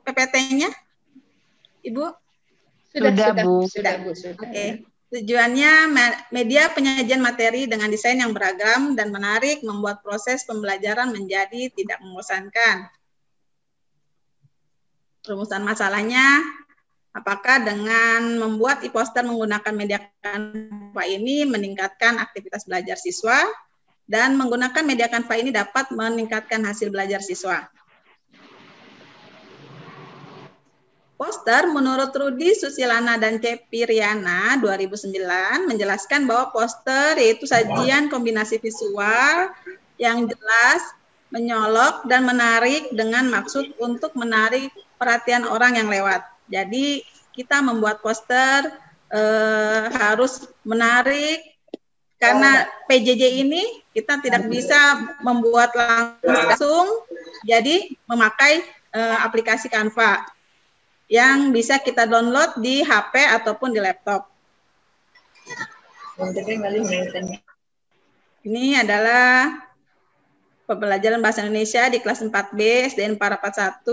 PPT-nya? Ibu? Sudah, Bu. Oke. Tujuannya media penyajian materi dengan desain yang beragam dan menarik, membuat proses pembelajaran menjadi tidak membosankan. Rumusan masalahnya, apakah dengan membuat e-poster menggunakan media Canva ini meningkatkan aktivitas belajar siswa, dan menggunakan media Canva ini dapat meningkatkan hasil belajar siswa. Poster menurut Rudi Susilana dan Cepi Riana 2009 menjelaskan bahwa poster yaitu sajian kombinasi visual yang jelas, menyolok, dan menarik dengan maksud untuk menarik perhatian orang yang lewat. Jadi kita membuat poster harus menarik, karena PJJ ini kita tidak bisa membuat langsung, jadi memakai aplikasi Canva yang bisa kita download di HP ataupun di laptop. Ini adalah pembelajaran bahasa Indonesia di kelas 4B SDN Parapat 1,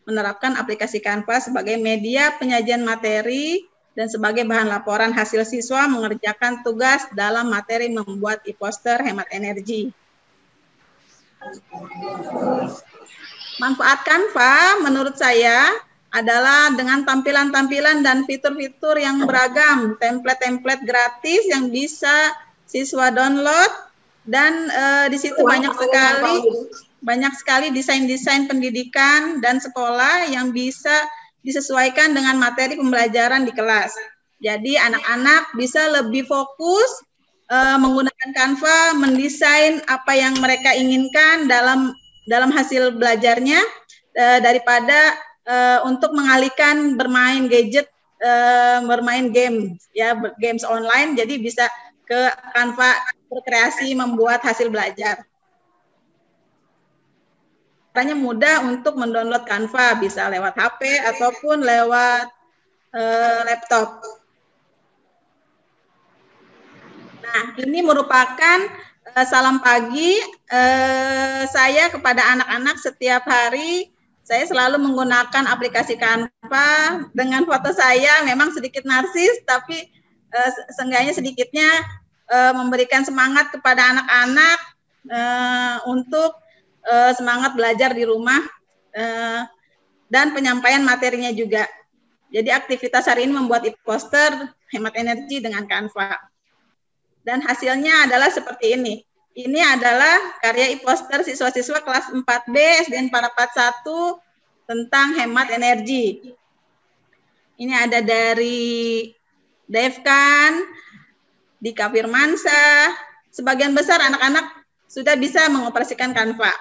menerapkan aplikasi Canva sebagai media penyajian materi dan sebagai bahan laporan hasil siswa mengerjakan tugas dalam materi membuat e-poster hemat energi. Manfaat Canva menurut saya adalah dengan tampilan-tampilan dan fitur-fitur yang beragam, template-template gratis yang bisa siswa download, dan di situ banyak sekali desain-desain pendidikan dan sekolah yang bisa disesuaikan dengan materi pembelajaran di kelas. Jadi anak-anak bisa lebih fokus menggunakan Canva, mendesain apa yang mereka inginkan dalam hasil belajarnya daripada untuk mengalihkan bermain gadget, bermain game, ya games online. Jadi bisa ke Canva berkreasi membuat hasil belajar. Caranya mudah untuk mendownload Canva, bisa lewat HP ataupun lewat laptop. Nah, ini merupakan salam pagi saya kepada anak-anak setiap hari. Saya selalu menggunakan aplikasi Canva dengan foto saya, memang sedikit narsis, tapi seenggaknya sedikitnya memberikan semangat kepada anak-anak untuk semangat belajar di rumah dan penyampaian materinya juga. Jadi aktivitas hari ini membuat e-poster hemat energi dengan Canva. Dan hasilnya adalah seperti ini. Ini adalah karya e-poster siswa-siswa kelas 4B SDN Parapat 1 tentang hemat energi. Ini ada dari Devkan, Dika Firmansyah. Sebagian besar anak-anak sudah bisa mengoperasikan Canva.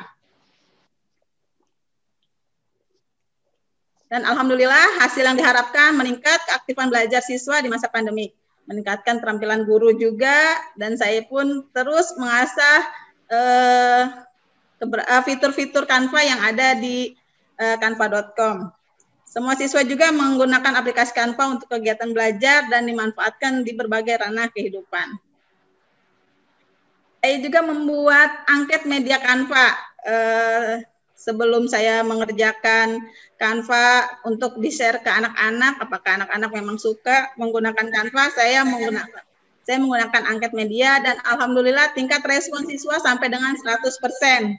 Dan alhamdulillah hasil yang diharapkan meningkat keaktifan belajar siswa di masa pandemi, meningkatkan keterampilan guru juga, dan saya pun terus mengasah fitur-fitur Canva yang ada di canva.com. Semua siswa juga menggunakan aplikasi Canva untuk kegiatan belajar dan dimanfaatkan di berbagai ranah kehidupan. Saya juga membuat angket media Canva. Sebelum saya mengerjakan Canva untuk di-share ke anak-anak, apakah anak-anak memang suka menggunakan Canva, saya menggunakan angket media, dan alhamdulillah tingkat respon siswa sampai dengan 100%.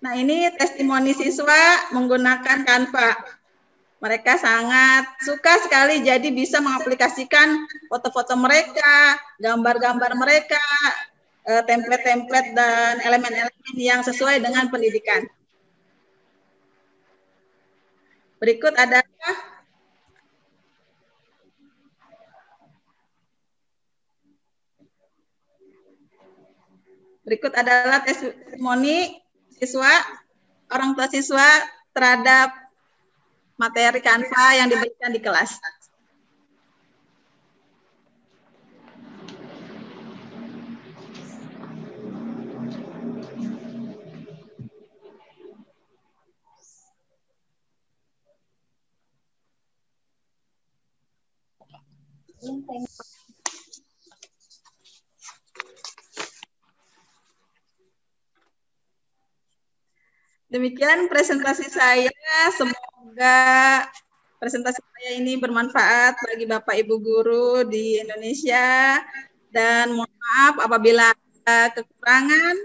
Nah, ini testimoni siswa menggunakan Canva. Mereka sangat suka sekali, jadi bisa mengaplikasikan foto-foto mereka, gambar-gambar mereka, template-template dan elemen-elemen yang sesuai dengan pendidikan. Berikut adalah testimoni siswa, orang tua siswa terhadap materi Canva yang diberikan di kelas. Demikian presentasi saya, semoga presentasi saya ini bermanfaat bagi Bapak Ibu guru di Indonesia, dan mohon maaf apabila ada kekurangan.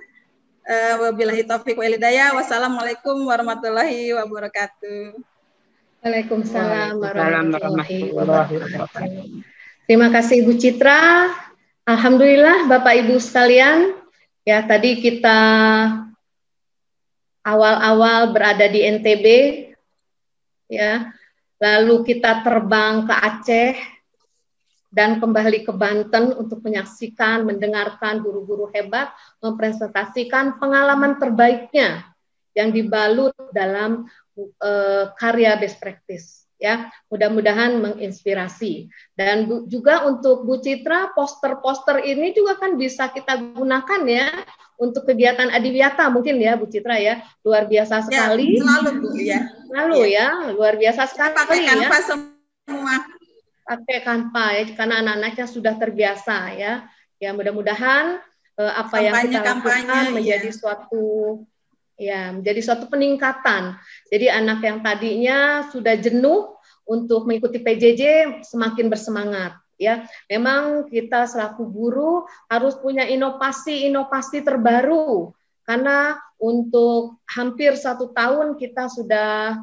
Wabillahi taufiq wal hidayah. Wassalamualaikum warahmatullahi wabarakatuh. Waalaikumsalam warahmatullahi wabarakatuh. Terima kasih Ibu Citra. Alhamdulillah Bapak Ibu sekalian, ya tadi kita awal-awal berada di NTB, ya, lalu kita terbang ke Aceh dan kembali ke Banten untuk menyaksikan, mendengarkan guru-guru hebat mempresentasikan pengalaman terbaiknya yang dibalut dalam karya best practice. Ya, mudah-mudahan menginspirasi. Dan juga untuk Bu Citra, poster-poster ini juga kan bisa kita gunakan ya untuk kegiatan adiwiyata mungkin ya Bu Citra ya, luar biasa sekali. Ya, selalu Bu ya. Selalu ya, luar biasa sekali. Pakai Canva ya. Semua. Pakai Canva ya, karena anak-anaknya sudah terbiasa ya. Ya mudah-mudahan apa yang kita lakukan menjadi menjadi suatu peningkatan. Jadi anak yang tadinya sudah jenuh untuk mengikuti PJJ semakin bersemangat. Ya, memang kita selaku guru harus punya inovasi terbaru, karena untuk hampir 1 tahun kita sudah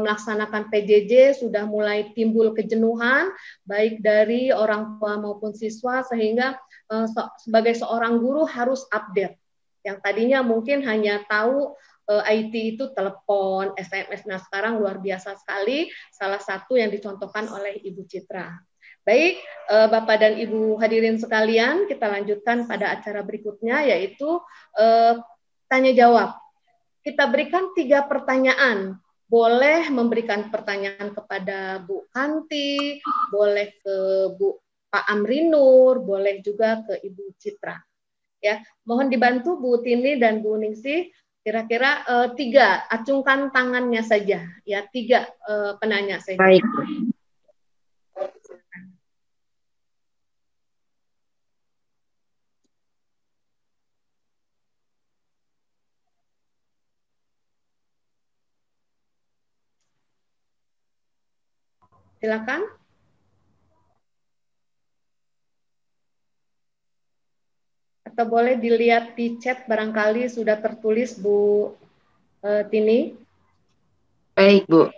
melaksanakan PJJ, sudah mulai timbul kejenuhan baik dari orang tua maupun siswa, sehingga sebagai seorang guru harus update. Yang tadinya mungkin hanya tahu IT itu telepon, SMS. Nah, sekarang luar biasa sekali, salah satu yang dicontohkan oleh Ibu Citra. Baik, Bapak dan Ibu hadirin sekalian, kita lanjutkan pada acara berikutnya, yaitu tanya jawab. Kita berikan 3 pertanyaan. Boleh memberikan pertanyaan kepada Bu Kanti, boleh ke Pak Amrinur, boleh juga ke Ibu Citra. Ya, mohon dibantu Bu Tini dan Bu Ningsih, kira-kira 3, acungkan tangannya saja, ya 3 penanya saja. Baik. Silakan. atau boleh dilihat di chat barangkali sudah tertulis Bu Tini. Baik, Bu.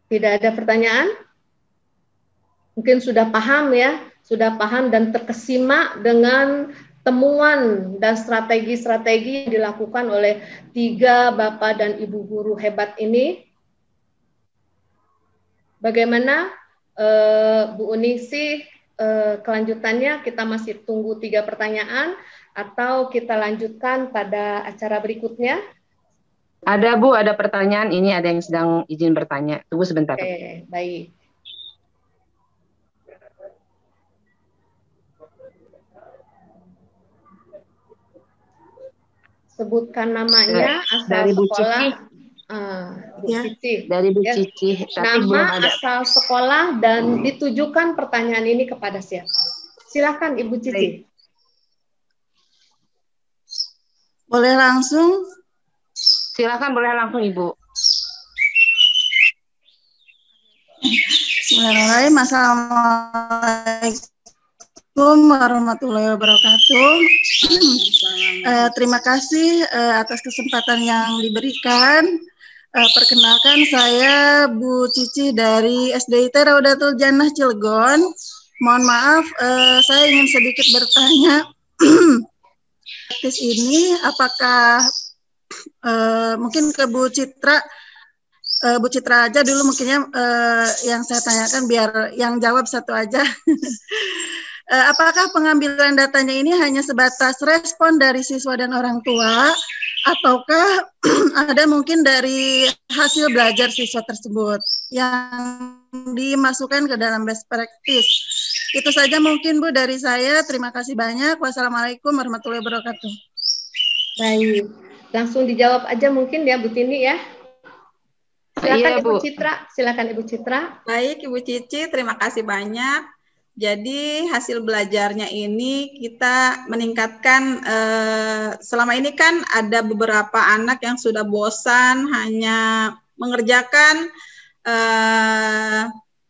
Tidak ada pertanyaan? Mungkin sudah paham ya, sudah paham dan terkesima dengan temuan dan strategi-strategi yang dilakukan oleh 3 Bapak dan Ibu guru hebat ini. Bagaimana Bu Uningsih kelanjutannya? Kita masih tunggu 3 pertanyaan atau kita lanjutkan pada acara berikutnya? Ada Bu, ada pertanyaan. Ini ada yang sedang izin bertanya. Tunggu sebentar. Oke, baik. Sebutkan namanya, asal dari Bu sekolah. Cici. Bu Cici. Dari Bu Ya. Cici. Tapi belum Nama, ada. asal sekolah, dan ditujukan pertanyaan ini kepada siapa? Silakan Ibu Cici. Boleh langsung? Silakan, boleh langsung Ibu. Bismillahirrahmanirrahim. Assalamualaikum warahmatullahi wabarakatuh. Terima kasih atas kesempatan yang diberikan. Perkenalkan, saya Bu Cici dari SDIT Raudatul Jannah Cilegon. Mohon maaf, saya ingin sedikit bertanya. Praktis ini apakah mungkin ke Bu Citra aja dulu mungkinnya yang saya tanyakan biar yang jawab satu aja. Apakah pengambilan datanya ini hanya sebatas respon dari siswa dan orang tua, ataukah ada mungkin dari hasil belajar siswa tersebut yang dimasukkan ke dalam best practice? Itu saja mungkin Bu dari saya. Terima kasih banyak. Wassalamualaikum warahmatullahi wabarakatuh. Baik, langsung dijawab aja mungkin ya Bu Tini ya. Silakan Ibu Citra, silakan Ibu Citra. Baik Ibu Cici, terima kasih banyak. Jadi hasil belajarnya ini kita meningkatkan, selama ini kan ada beberapa anak yang sudah bosan hanya mengerjakan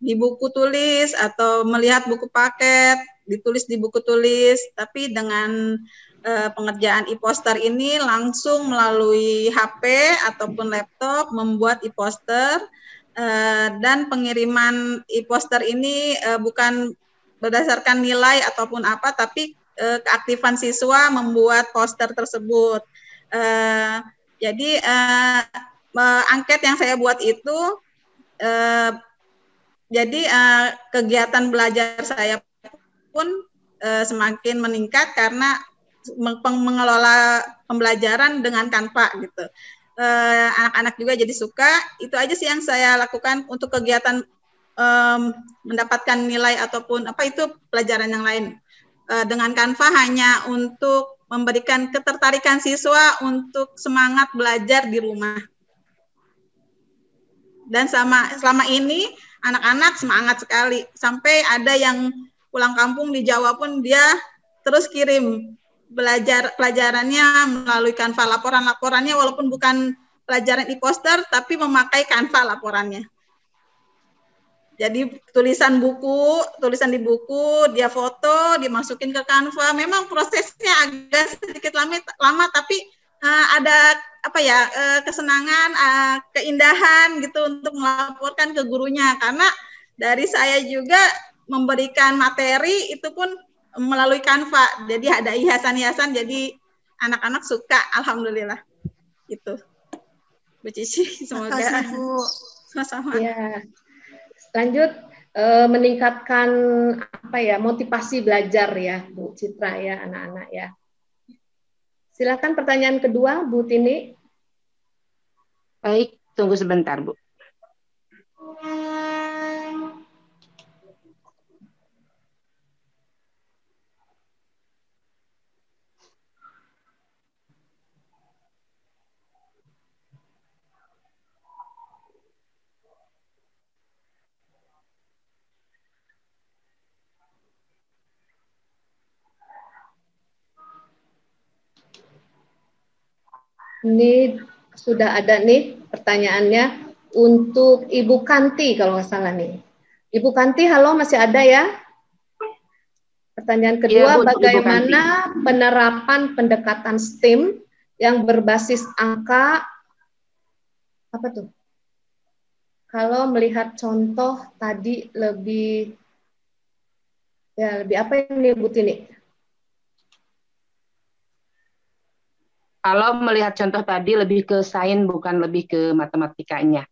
di buku tulis atau melihat buku paket, ditulis di buku tulis, tapi dengan pengerjaan e-poster ini langsung melalui HP ataupun laptop membuat e-poster, dan pengiriman e-poster ini bukan berdasarkan nilai ataupun apa, tapi keaktifan siswa membuat poster tersebut. Jadi angket yang saya buat itu, jadi kegiatan belajar saya pun semakin meningkat karena mengelola pembelajaran dengan Canva gitu. Anak-anak juga jadi suka. Itu aja sih yang saya lakukan untuk kegiatan mendapatkan nilai ataupun apa itu pelajaran yang lain. Dengan Canva hanya untuk memberikan ketertarikan siswa untuk semangat belajar di rumah. Dan selama ini anak-anak semangat sekali. Sampai ada yang pulang kampung di Jawa pun dia terus kirim pelajarannya melalui Canva, laporannya walaupun bukan pelajaran e-poster tapi memakai Canva laporannya. Jadi tulisan di buku, dia foto, dimasukin ke Canva. Memang prosesnya agak sedikit lama tapi ada apa ya, kesenangan, keindahan gitu untuk melaporkan ke gurunya, karena dari saya juga memberikan materi itu pun melalui Canva. Jadi ada hiasan-hiasan, jadi anak-anak suka, alhamdulillah. Gitu. Bu Cici, semoga sama-sama. Ya. Lanjut meningkatkan apa ya, motivasi belajar ya Bu Citra ya, anak-anak ya. Silakan pertanyaan kedua Bu Tini. Baik, tunggu sebentar Bu. Ini sudah ada nih pertanyaannya untuk Ibu Kanti kalau nggak salah nih. Ibu Kanti, halo, masih ada ya? Pertanyaan kedua, Bu, bagaimana penerapan pendekatan STEAM yang berbasis angka, apa tuh? Kalau melihat contoh tadi lebih apa yang Bu Tini? Kalau melihat contoh tadi lebih ke sains bukan lebih ke matematikanya.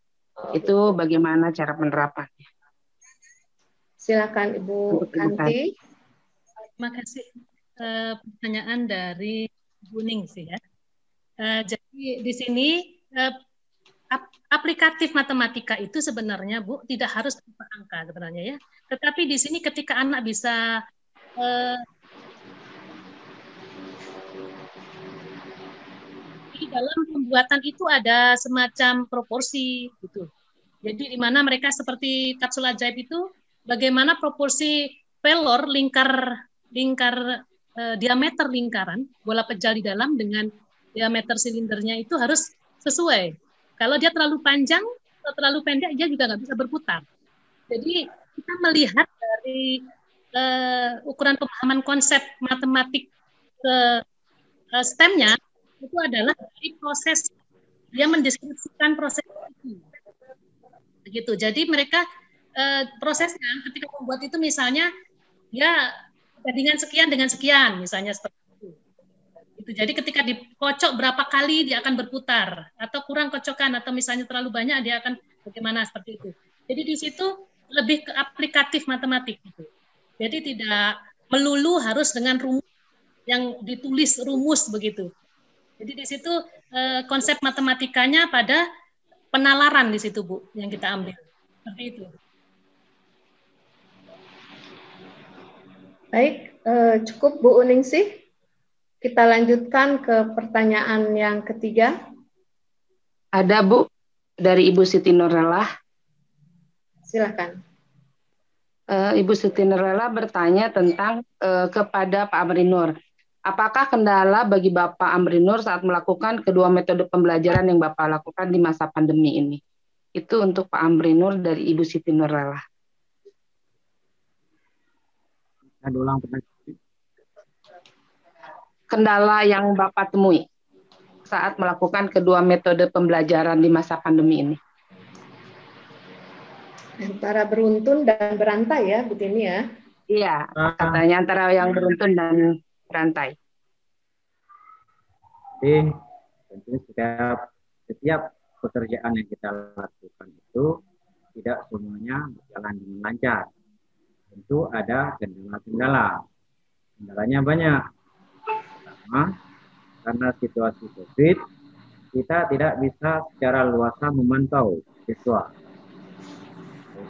Itu bagaimana cara penerapannya? Silakan Ibu Kanti. Terima kasih. Pertanyaan dari Bu Ning sih ya. Jadi di sini aplikatif matematika itu sebenarnya Bu tidak harus berupa angka sebenarnya ya. Tetapi di sini ketika anak bisa di dalam pembuatan itu ada semacam proporsi gitu. Jadi di mana mereka seperti kapsul ajaib itu bagaimana proporsi velor diameter lingkaran bola pejal di dalam dengan diameter silindernya itu harus sesuai. Kalau dia terlalu panjang atau terlalu pendek dia juga nggak bisa berputar. Jadi kita melihat dari ukuran pemahaman konsep matematik STEM-nya itu adalah dari proses dia mendeskripsikan proses itu. Begitu. Jadi mereka prosesnya ketika membuat itu misalnya ya perbandingan sekian dengan sekian misalnya seperti itu. Jadi ketika dikocok berapa kali dia akan berputar atau kurang kocokan atau misalnya terlalu banyak dia akan bagaimana seperti itu. Jadi di situ lebih ke aplikatif matematik gitu. Jadi tidak melulu harus dengan rumus yang ditulis rumus begitu. Jadi di situ konsep matematikanya pada penalaran di situ Bu yang kita ambil. Seperti itu. Baik, cukup Bu Uningsih. Kita lanjutkan ke pertanyaan yang ketiga. Ada Bu dari Ibu Siti Nurlela. Silakan. Ibu Siti Nurlela bertanya tentang kepada Pak Amri Nur. Apakah kendala bagi Bapak Amri Nur saat melakukan kedua metode pembelajaran yang Bapak lakukan di masa pandemi ini? Itu untuk Pak Amri Nur dari Ibu Siti Nurlela. Ada ulang pertanyaan. Kendala yang Bapak temui saat melakukan kedua metode pembelajaran di masa pandemi ini? Antara beruntun dan berantai ya, Bu Tini ya? Iya, katanya antara yang beruntun dan berantai. Jadi tentunya setiap pekerjaan yang kita lakukan itu tidak semuanya berjalan dengan lancar. Tentu ada kendala-kendala. Kendalanya banyak. Pertama, karena situasi COVID, kita tidak bisa secara luasa memantau siswa.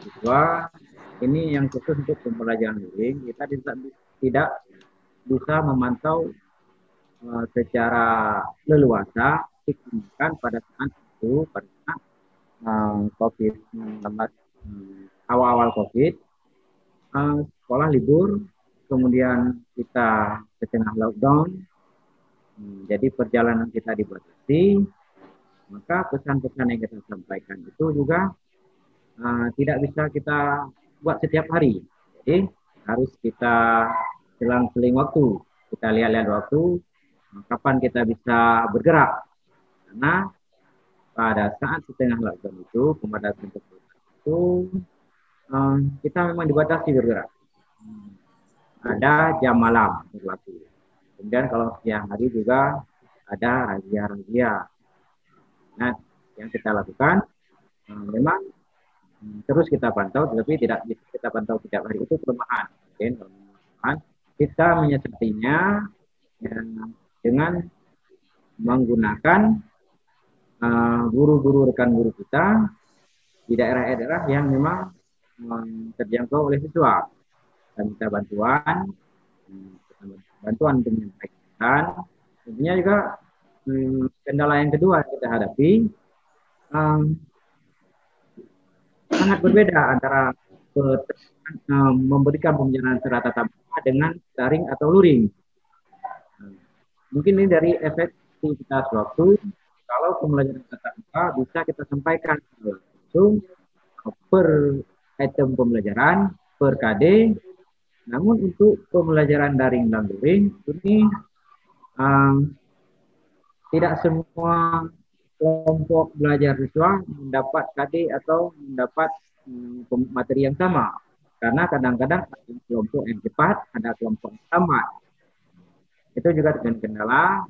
Siswa ini yang khusus untuk pembelajaran daring, kita tidak bisa memantau secara leluasa signifikan pada saat itu, pada saat COVID-19, awal-awal COVID, sekolah libur, kemudian kita ke tengah lockdown, jadi perjalanan kita dibatasi, maka pesan-pesan yang kita sampaikan itu juga tidak bisa kita buat setiap hari. Jadi harus kita selang-seling waktu, kita lihat-lihat waktu, kapan kita bisa bergerak. Karena pada saat setengah lockdown itu, pembatasan itu, kita memang dibatasi bergerak. Ada jam malam berlaku. Kemudian kalau siang hari juga ada razia-razia. Nah, yang kita lakukan memang terus kita pantau, tetapi tidak bisa kita pantau setiap hari, itu kelemahan. Kita menyiasatinya dengan menggunakan guru-guru rekan guru kita di daerah-daerah yang memang terjangkau oleh siswa. Dan kita bantuan untuk menyampaikan. Tentunya juga kendala yang kedua yang kita hadapi sangat berbeda antara memberikan pembelajaran secara tatap muka dengan daring atau luring. Mungkin ini dari efektivitas waktu, kalau pembelajaran tatap muka bisa kita sampaikan langsung per item pembelajaran, per KD. Namun untuk pembelajaran daring dan luring ini tidak semua kelompok belajar siswa mendapat KD atau mendapat materi yang sama. Karena kadang-kadang ada kelompok yang cepat, ada kelompok yang lambat. Itu juga dengan kendala.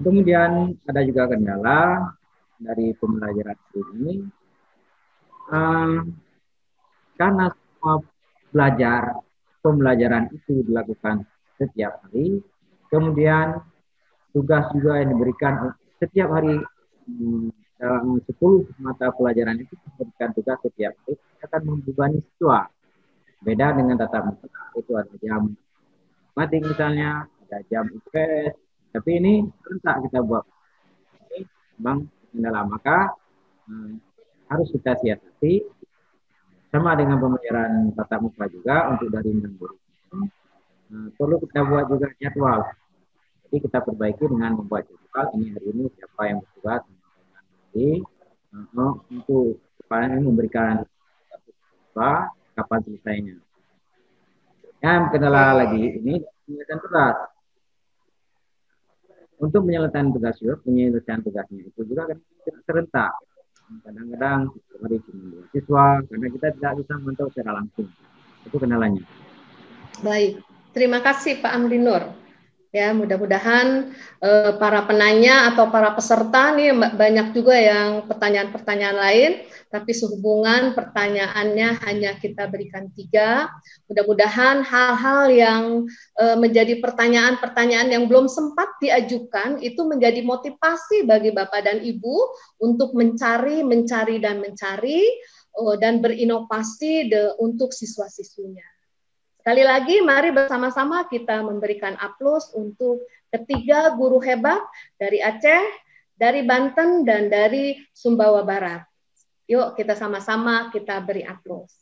Kemudian ada juga kendala dari pembelajaran ini. Karena semua pembelajaran itu dilakukan setiap hari, kemudian tugas juga yang diberikan setiap hari dalam 10 mata pelajaran itu diberikan tugas setiap hari akan membebani siswa. Beda dengan tatap muka, itu ada jam matematik misalnya, ada jam IPS, tapi ini serentak kita buat. Ini memang kendala, maka harus kita siasati. Sama dengan pembelajaran tatap muka juga untuk dari perlu kita buat juga jadwal. Jadi kita perbaiki dengan membuat jadwal. Ini hari ini siapa yang bertugas untuk memberikan kapan selesainya. Yang kendala lagi ini penyelesaian tugas. Untuk penyelesaian tugasnya itu juga kan serentak. Kadang-kadang hari cuma siswa karena kita tidak bisa memantau secara langsung. Itu kendalanya. Baik, terima kasih Pak Amri Nur. Ya, mudah-mudahan para penanya atau para peserta nih banyak juga yang pertanyaan-pertanyaan lain, tapi sehubungan pertanyaannya hanya kita berikan 3. Mudah-mudahan hal-hal yang menjadi pertanyaan-pertanyaan yang belum sempat diajukan itu menjadi motivasi bagi Bapak dan Ibu untuk mencari dan berinovasi untuk siswa-siswinya. Sekali lagi, mari bersama-sama kita memberikan aplaus untuk ketiga guru hebat dari Aceh, dari Banten, dan dari Sumbawa Barat. Yuk kita sama-sama kita beri aplaus.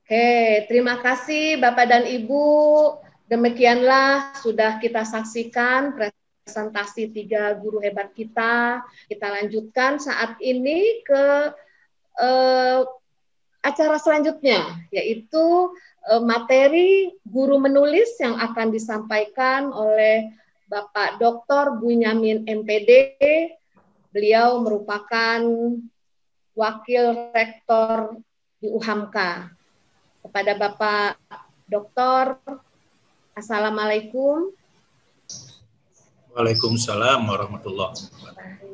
Oke, terima kasih Bapak dan Ibu. Demikianlah sudah kita saksikan presentasi 3 guru hebat kita. Kita lanjutkan saat ini ke acara selanjutnya, yaitu materi guru menulis yang akan disampaikan oleh Bapak Dr. Bunyamin MPD. Beliau merupakan Wakil Rektor di UHAMKA. Kepada Bapak Dr. Assalamualaikum. Waalaikumsalam warahmatullahi wabarakatuh.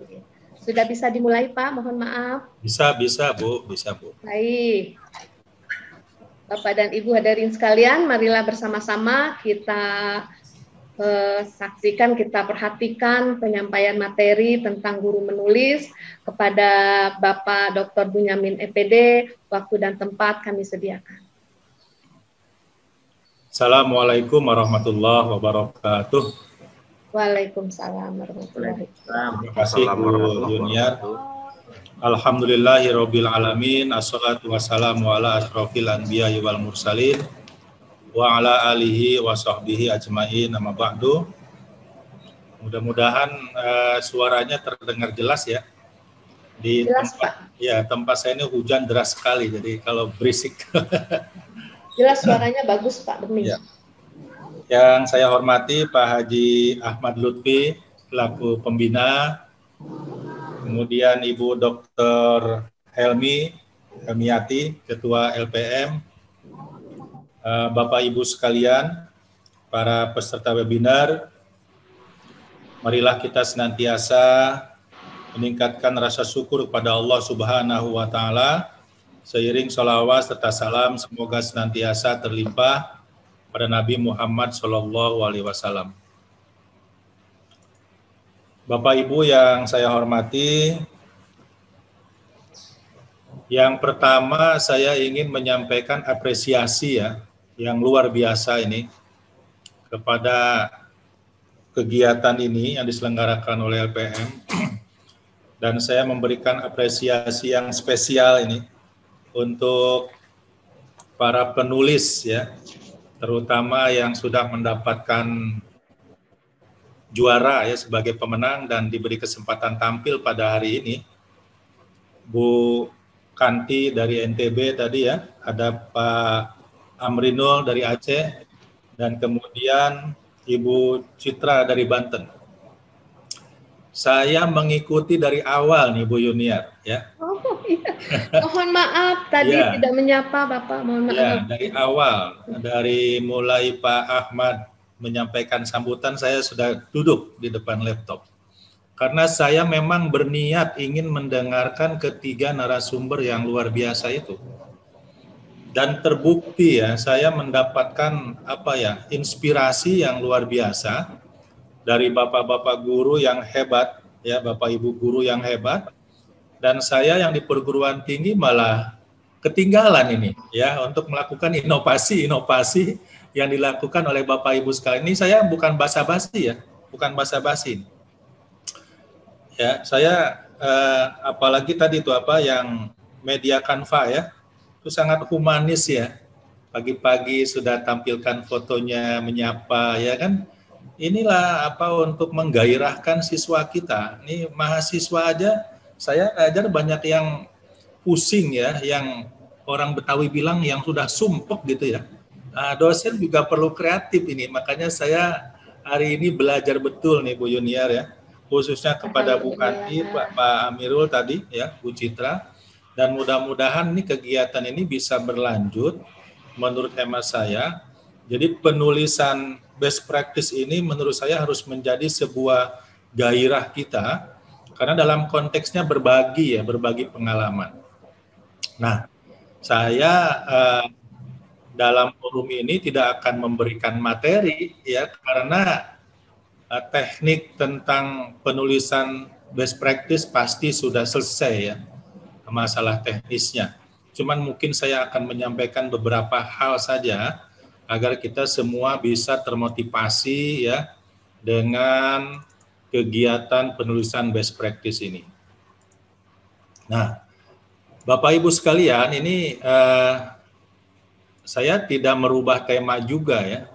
Sudah bisa dimulai Pak, mohon maaf. Bisa Bu. Baik. Bapak dan Ibu hadirin sekalian, marilah bersama-sama kita saksikan, kita perhatikan penyampaian materi tentang guru menulis kepada Bapak Dr. Bunyamin EPD. Waktu dan tempat kami sediakan. Assalamualaikum warahmatullahi wabarakatuh. Waalaikumsalam warahmatullahi wabarakatuh. Terima kasih Bu Junior. Alhamdulillahirabbil alamin, assalatu wassalamu ala asyrofil anbiya wal mursalin wa ala alihi wa sahbihi ajmain, amma ba'du. Mudah-mudahan suaranya terdengar jelas ya. Di jelas, tempat saya ini hujan deras sekali, jadi kalau berisik. Jelas suaranya bagus Pak, demi. Ya. Yang saya hormati Pak Haji Ahmad Lutfi, selaku pembina, kemudian Ibu Dr. Helmiati, Ketua LPM, Bapak Ibu sekalian, para peserta webinar, marilah kita senantiasa meningkatkan rasa syukur kepada Allah Subhanahu wa Ta'ala, seiring sholawat serta salam semoga senantiasa terlimpah pada Nabi Muhammad SAW. Bapak Ibu yang saya hormati, yang pertama saya ingin menyampaikan apresiasi yang luar biasa ini kepada kegiatan ini yang diselenggarakan oleh LPM, dan saya memberikan apresiasi yang spesial ini untuk para penulis terutama yang sudah mendapatkan juara ya sebagai pemenang dan diberi kesempatan tampil pada hari ini. Bu Kanti dari NTB tadi ya, ada Pak Amrinul dari Aceh, dan kemudian Ibu Citra dari Banten. Saya mengikuti dari awal nih Bu Yuniar ya. Oh iya. Mohon maaf tadi Ya. tidak menyapa Bapak, mohon maaf. Ya, dari awal, dari mulai Pak Ahmad menyampaikan sambutan, saya sudah duduk di depan laptop. Karena saya memang berniat ingin mendengarkan ketiga narasumber yang luar biasa itu. Dan terbukti ya, saya mendapatkan inspirasi yang luar biasa dari bapak-bapak guru yang hebat, ya, bapak ibu guru yang hebat, dan saya yang di perguruan tinggi malah ketinggalan ini, ya, untuk melakukan inovasi-inovasi yang dilakukan oleh bapak ibu sekalian. Ini saya bukan basa-basi ya, bukan basa-basi. Ya, saya apalagi tadi itu yang media Canva ya, itu sangat humanis ya. Pagi-pagi sudah tampilkan fotonya, menyapa ya kan. Inilah untuk menggairahkan siswa kita. Ini mahasiswa aja, saya ajar banyak yang pusing ya, yang orang Betawi bilang yang sudah sumpek gitu ya. Dosen juga perlu kreatif ini, makanya saya hari ini belajar betul nih Bu Yuniar ya, khususnya kepada Bu Kanti, Pak Amirul tadi ya, Bu Citra, dan mudah-mudahan nih kegiatan ini bisa berlanjut menurut hemat saya. Jadi penulisan best practice ini menurut saya harus menjadi sebuah gairah kita, karena dalam konteksnya berbagi pengalaman. Nah, saya dalam forum ini tidak akan memberikan materi ya, karena teknik tentang penulisan best practice pasti sudah selesai ya, masalah teknisnya. Cuman mungkin saya akan menyampaikan beberapa hal saja agar kita semua bisa termotivasi ya dengan kegiatan penulisan best practice ini. Nah, Bapak Ibu sekalian, ini saya tidak merubah tema juga ya.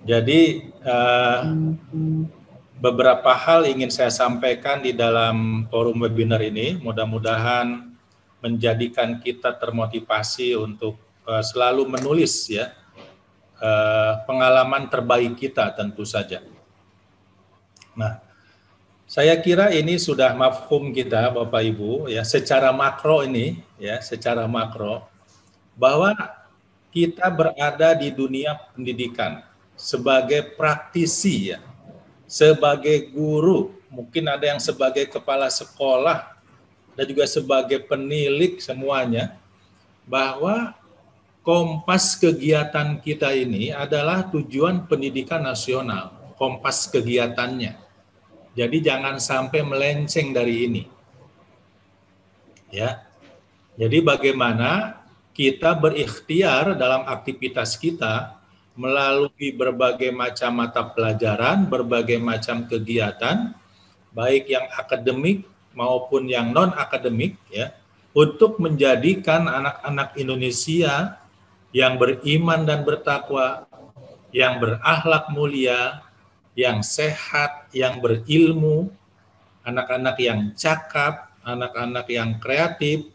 Jadi beberapa hal ingin saya sampaikan di dalam forum webinar ini. Mudah-mudahan menjadikan kita termotivasi untuk selalu menulis ya pengalaman terbaik kita tentu saja. Nah, saya kira ini sudah mafhum kita Bapak Ibu ya, secara makro ini ya, secara makro bahwa kita berada di dunia pendidikan sebagai praktisi ya, sebagai guru, mungkin ada yang sebagai kepala sekolah dan juga sebagai penilik semuanya, bahwa kompas kegiatan kita ini adalah tujuan pendidikan nasional, kompas kegiatannya. Jadi jangan sampai melenceng dari ini. Ya. Jadi bagaimana kita berikhtiar dalam aktivitas kita melalui berbagai macam mata pelajaran, berbagai macam kegiatan, baik yang akademik maupun yang non-akademik ya, untuk menjadikan anak-anak Indonesia yang beriman dan bertakwa, yang berakhlak mulia, yang sehat, yang berilmu, anak-anak yang cakap, anak-anak yang kreatif,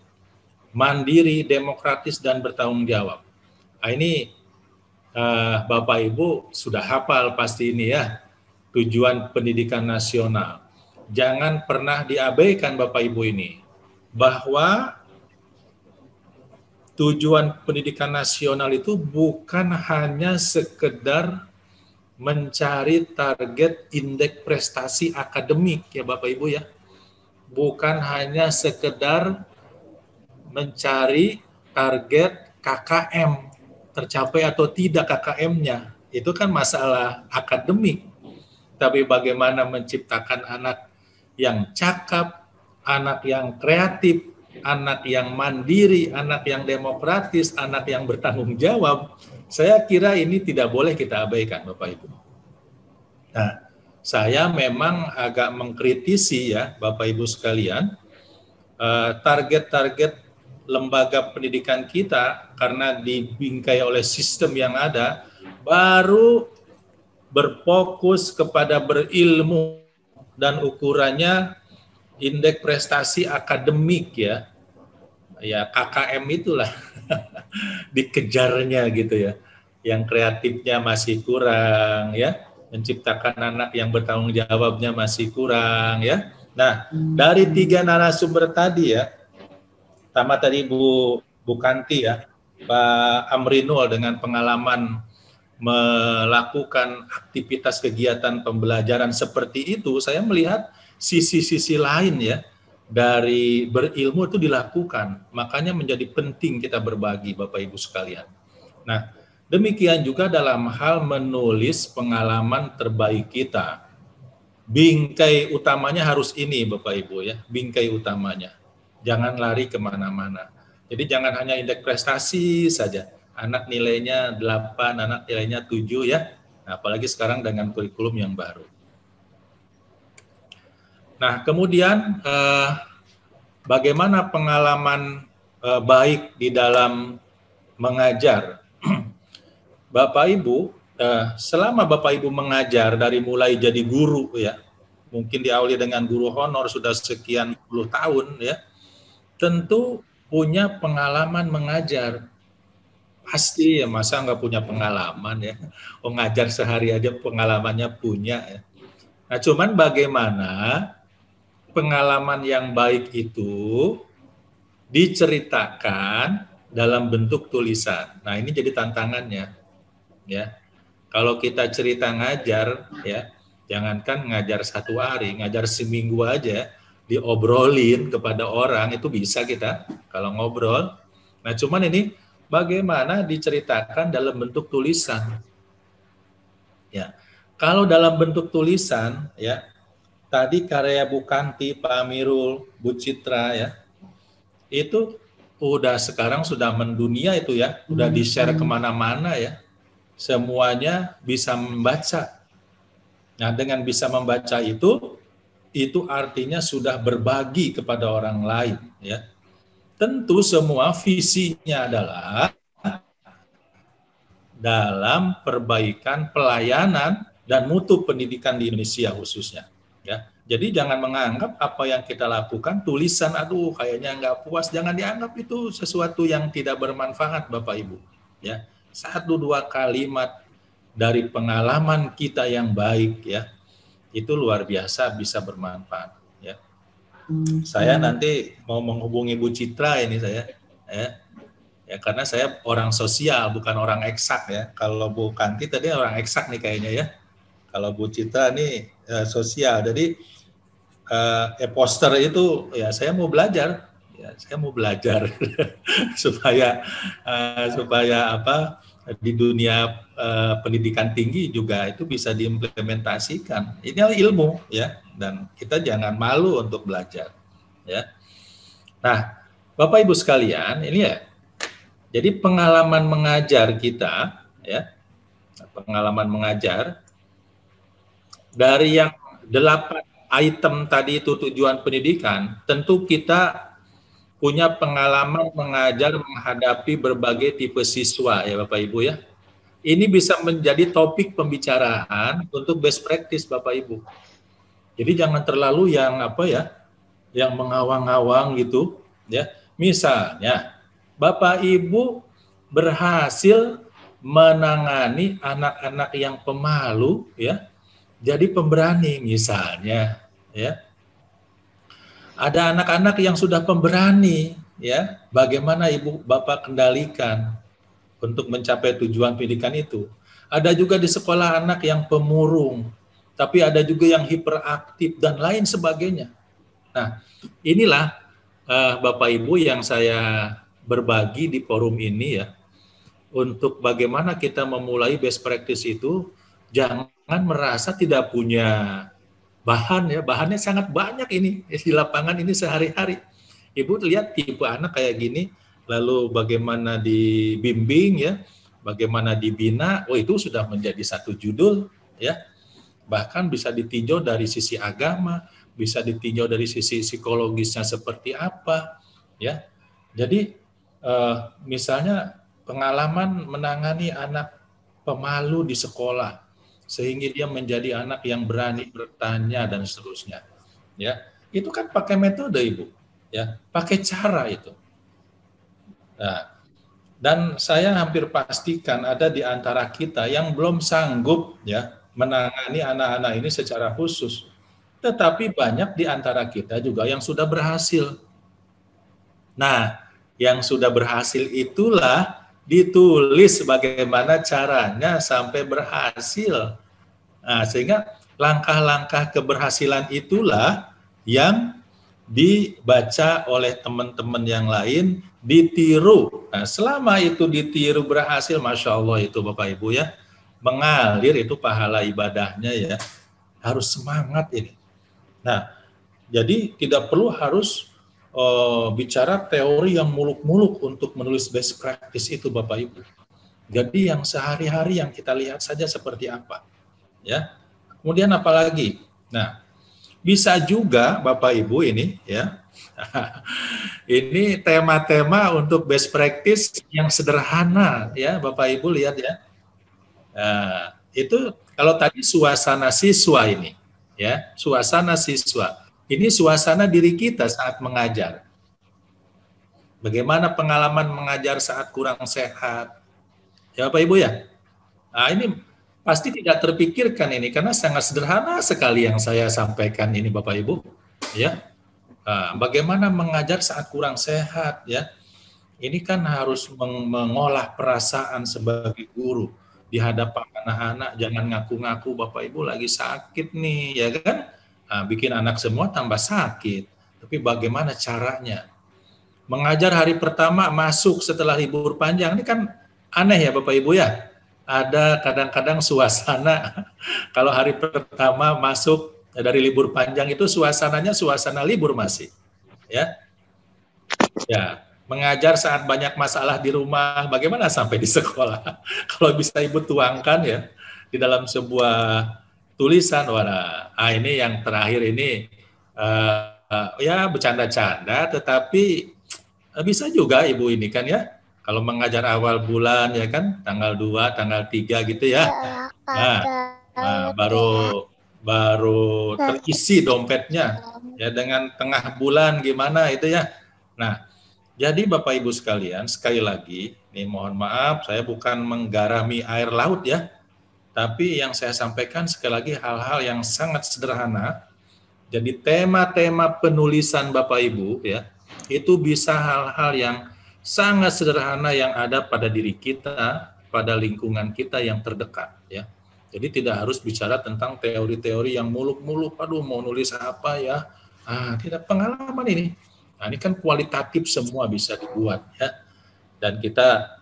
mandiri, demokratis, dan bertanggung jawab. Nah, ini Bapak Ibu sudah hafal pasti ini ya, tujuan pendidikan nasional. Jangan pernah diabaikan Bapak Ibu ini, bahwa tujuan pendidikan nasional itu bukan hanya sekedar mencari target indeks prestasi akademik ya Bapak Ibu ya. Bukan hanya sekedar mencari target KKM, tercapai atau tidak KKM-nya. Itu kan masalah akademik. Tapi bagaimana menciptakan anak yang cakap, anak yang kreatif, anak yang mandiri, anak yang demokratis, anak yang bertanggung jawab, saya kira ini tidak boleh kita abaikan Bapak Ibu. Nah, saya memang agak mengkritisi ya Bapak Ibu sekalian, target-target lembaga pendidikan kita karena dibingkai oleh sistem yang ada, baru berfokus kepada berilmu dan ukurannya indeks prestasi akademik ya. Ya KKM itulah dikejarnya gitu ya. Yang kreatifnya masih kurang ya, menciptakan anak yang bertanggung jawabnya masih kurang ya. Nah, dari 3 narasumber tadi ya, pertama tadi Bu Kanti ya, Pak Amrinul dengan pengalaman melakukan aktivitas kegiatan pembelajaran seperti itu, saya melihat sisi-sisi lain ya, dari berilmu itu dilakukan. Makanya menjadi penting kita berbagi Bapak Ibu sekalian. Nah, demikian juga dalam hal menulis pengalaman terbaik kita. Bingkai utamanya harus ini Bapak Ibu ya, bingkai utamanya. Jangan lari kemana-mana. Jadi jangan hanya indeks prestasi saja. Anak nilainya 8, anak nilainya 7 ya. Nah, apalagi sekarang dengan kurikulum yang baru. Nah, kemudian bagaimana pengalaman baik di dalam mengajar? Bapak Ibu, selama Bapak Ibu mengajar dari mulai jadi guru ya, mungkin diawali dengan guru honor sudah sekian puluh tahun ya, tentu punya pengalaman mengajar. Pasti ya, masa nggak punya pengalaman ya, mengajar sehari aja pengalamannya punya ya. Nah, cuman bagaimana pengalaman yang baik itu diceritakan dalam bentuk tulisan. Nah, ini jadi tantangannya ya. Kalau kita cerita ngajar ya, jangankan ngajar 1 hari, ngajar seminggu aja diobrolin kepada orang itu bisa kita kalau ngobrol. Nah, cuman ini bagaimana diceritakan dalam bentuk tulisan. Ya. Kalau dalam bentuk tulisan ya, tadi karya Bu Kanti, Pak Amirul, Bu Citra ya, itu sekarang sudah mendunia itu ya, udah di-share kemana-mana ya, semuanya bisa membaca. Nah, dengan bisa membaca itu artinya sudah berbagi kepada orang lain ya. Tentu semua visinya adalah dalam perbaikan pelayanan dan mutu pendidikan di Indonesia khususnya ya. Jadi jangan menganggap apa yang kita lakukan tulisan, aduh kayaknya nggak puas, jangan dianggap itu sesuatu yang tidak bermanfaat Bapak Ibu ya. 1-2 kalimat dari pengalaman kita yang baik ya, itu luar biasa bisa bermanfaat ya. Saya nanti mau menghubungi Bu Citra ini saya ya, karena saya orang sosial bukan orang eksak ya. Kalau Bu Kanti tadi orang eksak nih kayaknya ya. Kalau Bu Citra nih sosial. Jadi poster itu ya saya mau belajar ya, saya mau belajar supaya apa di dunia pendidikan tinggi juga itu bisa diimplementasikan. Ini ilmu ya, dan kita jangan malu untuk belajar ya. Nah, Bapak Ibu sekalian, ini ya. Jadi pengalaman mengajar kita ya, pengalaman mengajar dari yang 8 item tadi itu tujuan pendidikan, tentu kita punya pengalaman mengajar menghadapi berbagai tipe siswa ya Bapak Ibu ya. Ini bisa menjadi topik pembicaraan untuk best practice Bapak Ibu. Jadi jangan terlalu yang yang mengawang-awang gitu ya. Misalnya Bapak Ibu berhasil menangani anak-anak yang pemalu ya, jadi pemberani misalnya ya. Ada anak-anak yang sudah pemberani ya, bagaimana Ibu Bapak kendalikan untuk mencapai tujuan pendidikan itu. Ada juga di sekolah anak yang pemurung, tapi ada juga yang hiperaktif dan lain sebagainya. Nah, inilah Bapak Ibu yang saya berbagi di forum ini ya, untuk bagaimana kita memulai best practice itu. Jangan merasa tidak punya bahan ya, bahannya sangat banyak ini di lapangan ini sehari-hari. Ibu lihat tipe anak kayak gini, lalu bagaimana dibimbing ya, bagaimana dibina, itu sudah menjadi satu judul ya. Bahkan bisa ditinjau dari sisi agama, bisa ditinjau dari sisi psikologisnya seperti apa ya. Jadi misalnya pengalaman menangani anak pemalu di sekolah sehingga dia menjadi anak yang berani bertanya dan seterusnya. Ya, itu kan pakai metode Ibu, ya, pakai cara itu. Nah, dan saya hampir pastikan ada di antara kita yang belum sanggup ya menangani anak-anak ini secara khusus. Tetapi banyak di antara kita juga yang sudah berhasil. Nah, yang sudah berhasil itulah ditulis bagaimana caranya sampai berhasil. Nah, sehingga langkah-langkah keberhasilan itulah yang dibaca oleh teman-teman yang lain, ditiru. Nah, selama itu ditiru berhasil, Masya Allah itu Bapak Ibu ya, mengalir itu pahala ibadahnya ya, harus semangat ini. Nah, jadi tidak perlu harus bicara teori yang muluk-muluk untuk menulis best practice itu Bapak Ibu. Jadi yang sehari-hari yang kita lihat saja seperti apa. Ya. Kemudian apalagi? Nah, bisa juga Bapak Ibu ini ya. Ini tema-tema untuk best practice yang sederhana ya Bapak Ibu lihat ya. Nah, itu kalau tadi suasana siswa ini ya, suasana siswa. Ini suasana diri kita saat mengajar. Bagaimana pengalaman mengajar saat kurang sehat? Ya Bapak Ibu ya. Nah, ini pasti tidak terpikirkan ini karena sangat sederhana sekali yang saya sampaikan ini Bapak Ibu. Ya. Nah, bagaimana mengajar saat kurang sehat ya? Ini kan harus mengolah perasaan sebagai guru di hadapan anak-anak, jangan ngaku-ngaku Bapak Ibu lagi sakit nih, ya kan? Nah, bikin anak semua tambah sakit. Tapi bagaimana caranya? Mengajar hari pertama masuk setelah libur panjang, ini kan aneh ya Bapak Ibu ya. Ada kadang-kadang suasana, kalau hari pertama masuk dari libur panjang itu suasananya suasana libur masih. Ya, ya. Mengajar saat banyak masalah di rumah, bagaimana sampai di sekolah? Kalau bisa Ibu tuangkan ya, di dalam sebuah tulisan, ini yang terakhir ini ya bercanda-canda, tetapi bisa juga Ibu ini kan ya, kalau mengajar awal bulan ya kan, tanggal 2, tanggal 3 gitu ya, baru terisi dompetnya, ya dengan tengah bulan gimana itu ya. Nah, jadi Bapak Ibu sekalian, sekali lagi, nih mohon maaf, saya bukan menggarami air laut ya, tapi yang saya sampaikan sekali lagi hal-hal yang sangat sederhana. Jadi tema-tema penulisan Bapak Ibu ya, itu bisa hal-hal yang sangat sederhana yang ada pada diri kita, pada lingkungan kita yang terdekat ya. Jadi tidak harus bicara tentang teori-teori yang muluk-muluk, aduh mau nulis apa ya, tidak, pengalaman ini. Nah, ini kan kualitatif semua bisa dibuat ya. Dan kita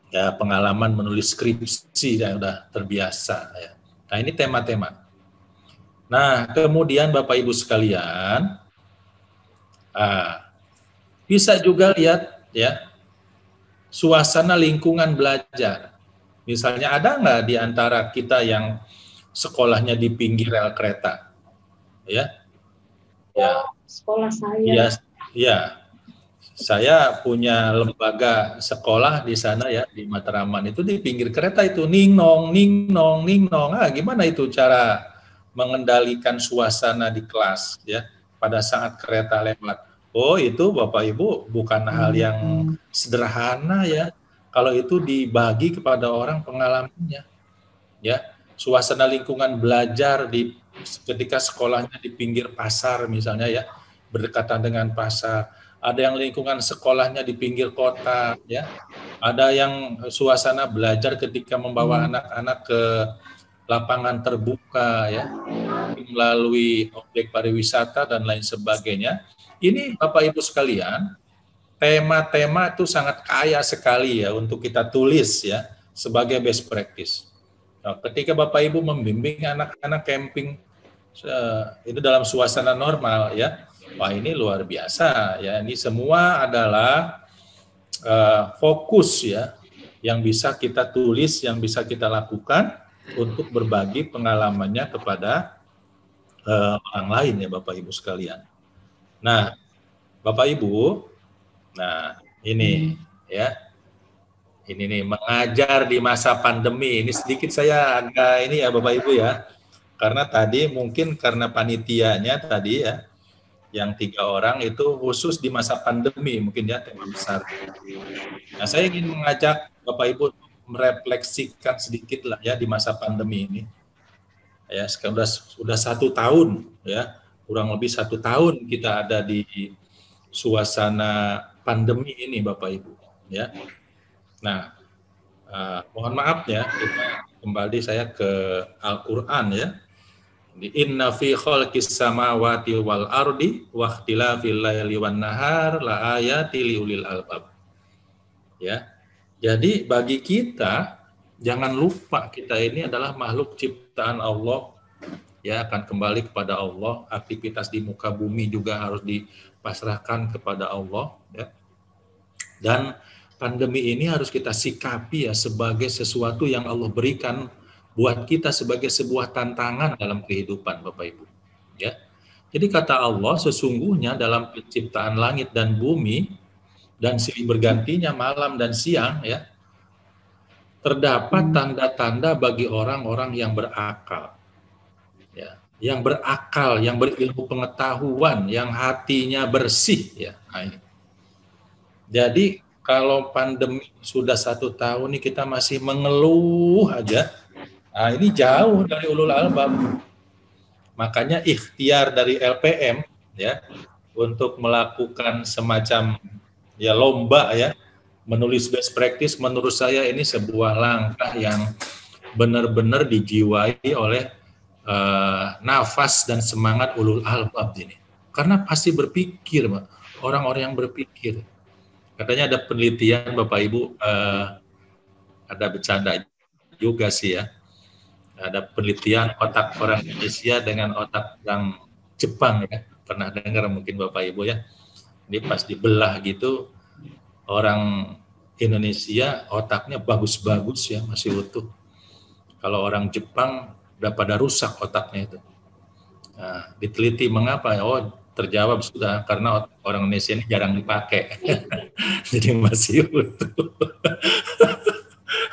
ya pengalaman menulis skripsi ya udah terbiasa ya. Nah, ini tema-tema. Nah, kemudian Bapak Ibu sekalian, bisa juga lihat ya suasana lingkungan belajar. Misalnya ada nggak di antara kita yang sekolahnya di pinggir rel kereta? Ya. Ya. Sekolah saya. Ya. Saya punya lembaga sekolah di sana ya, di Matraman itu di pinggir kereta itu ning nong. Gimana itu cara mengendalikan suasana di kelas ya pada saat kereta lewat? Oh, itu Bapak Ibu bukan hal yang sederhana ya. Kalau itu dibagi kepada orang pengalamannya. Ya, suasana lingkungan belajar ketika sekolahnya di pinggir pasar misalnya ya, berdekatan dengan pasar. Ada yang lingkungan sekolahnya di pinggir kota, ya. Ada yang suasana belajar ketika membawa anak-anak ke lapangan terbuka, ya, melalui objek pariwisata dan lain sebagainya. Ini Bapak Ibu sekalian, tema-tema itu sangat kaya sekali ya untuk kita tulis ya sebagai best practice. Nah, ketika Bapak Ibu membimbing anak-anak camping itu dalam suasana normal ya. Wah, ini luar biasa ya. Ini semua adalah fokus ya yang bisa kita tulis, yang bisa kita lakukan untuk berbagi pengalamannya kepada orang lain ya Bapak Ibu sekalian. Nah, Bapak Ibu, Nah, ini ya. Ini nih, mengajar di masa pandemi. Ini sedikit saya agak ini ya Bapak Ibu ya. Karena tadi mungkin karena panitianya tadi ya, yang 3 orang itu khusus di masa pandemi mungkin ya, tema besar. Nah, saya ingin mengajak Bapak Ibu merefleksikan sedikit lah ya di masa pandemi ini. Ya, sekarang sudah 1 tahun ya, kurang lebih 1 tahun kita ada di suasana pandemi ini Bapak Ibu ya. Nah, mohon maaf ya, kita kembali saya ke Al-Quran ya. Inna fi khalqis samawati wal ardi wa ikhtilafil laili wan nahar la ayati liulil albab. Ya. Jadi bagi kita jangan lupa kita ini adalah makhluk ciptaan Allah. Ya, akan kembali kepada Allah. Aktivitas di muka bumi juga harus dipasrahkan kepada Allah ya. Dan pandemi ini harus kita sikapi ya sebagai sesuatu yang Allah berikan buat kita sebagai sebuah tantangan dalam kehidupan Bapak Ibu. Ya. Jadi kata Allah sesungguhnya dalam penciptaan langit dan bumi dan silih bergantinya malam dan siang ya, terdapat tanda-tanda bagi orang-orang yang berakal. Ya, yang berakal, yang berilmu pengetahuan, yang hatinya bersih ya. Nah, ini. Jadi kalau pandemi sudah 1 tahun nih kita masih mengeluh aja, nah ini jauh dari ulul albab. Makanya ikhtiar dari LPM ya untuk melakukan semacam ya lomba ya menulis best practice, menurut saya ini sebuah langkah yang benar-benar dijiwai oleh nafas dan semangat ulul albab ini. Karena pasti berpikir, orang-orang yang berpikir. Katanya ada penelitian Bapak Ibu, ada bercanda juga sih ya. Ada penelitian otak orang Indonesia dengan otak orang Jepang ya. Pernah dengar mungkin Bapak Ibu ya. Ini pas dibelah gitu, orang Indonesia otaknya bagus-bagus ya, masih utuh. Kalau orang Jepang udah pada rusak otaknya itu. Nah, diteliti mengapa? Oh, terjawab sudah karena orang Indonesia ini jarang dipakai. Jadi masih utuh.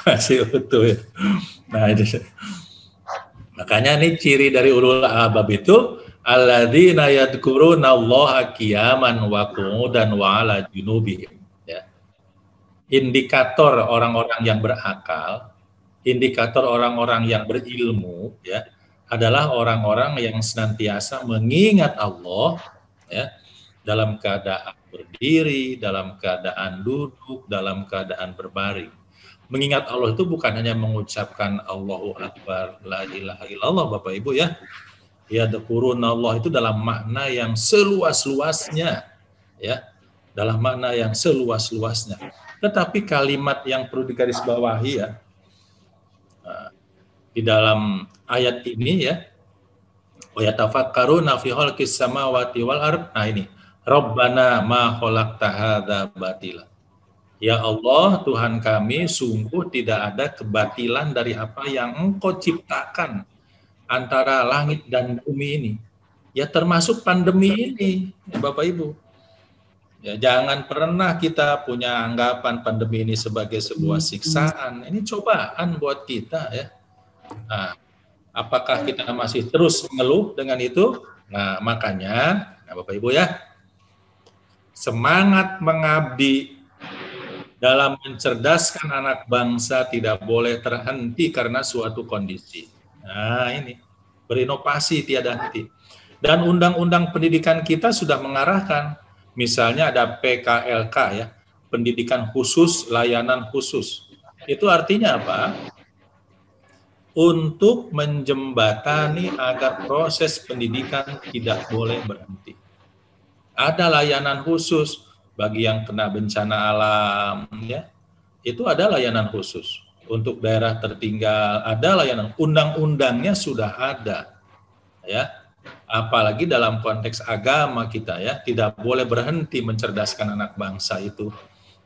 Masih utuh ya. Nah, itu. Makanya ini ciri dari ulul albab itu alladzina yadhkurunallaha qiyaman wa qu'udan wa 'ala junubihim ya. Indikator orang-orang yang berakal, indikator orang-orang yang berilmu ya adalah orang-orang yang senantiasa mengingat Allah ya dalam keadaan berdiri, dalam keadaan duduk, dalam keadaan berbaring. Mengingat Allah itu bukan hanya mengucapkan Allahu Akbar, la ilaha illallah Bapak Ibu ya. Ya dzkurunallah itu dalam makna yang seluas-luasnya ya. Dalam makna yang seluas-luasnya. Tetapi kalimat yang perlu digarisbawahi ya di dalam ayat ini ya, wa yatafakkaruna fi khalqis samawati wal ard. Nah ini, Rabbana ma khalaqta hadza batila. Ya Allah, Tuhan kami, sungguh tidak ada kebatilan dari apa yang Engkau ciptakan antara langit dan bumi ini. Ya termasuk pandemi ini, ya Bapak Ibu. Ya jangan pernah kita punya anggapan pandemi ini sebagai sebuah siksaan. Ini cobaan buat kita ya. Nah, apakah kita masih terus mengeluh dengan itu? Nah, makanya, Bapak Ibu ya, semangat mengabdi dalam mencerdaskan anak bangsa tidak boleh terhenti karena suatu kondisi. Nah, ini berinovasi tiada henti. Dan undang-undang pendidikan kita sudah mengarahkan, misalnya ada PKLK ya, pendidikan khusus, layanan khusus. Itu artinya apa? Untuk menjembatani agar proses pendidikan tidak boleh berhenti. Ada layanan khusus bagi yang kena bencana alam, ya, itu ada layanan khusus. Untuk daerah tertinggal ada layanan, undang-undangnya sudah ada, ya. Apalagi dalam konteks agama kita ya, tidak boleh berhenti mencerdaskan anak bangsa itu.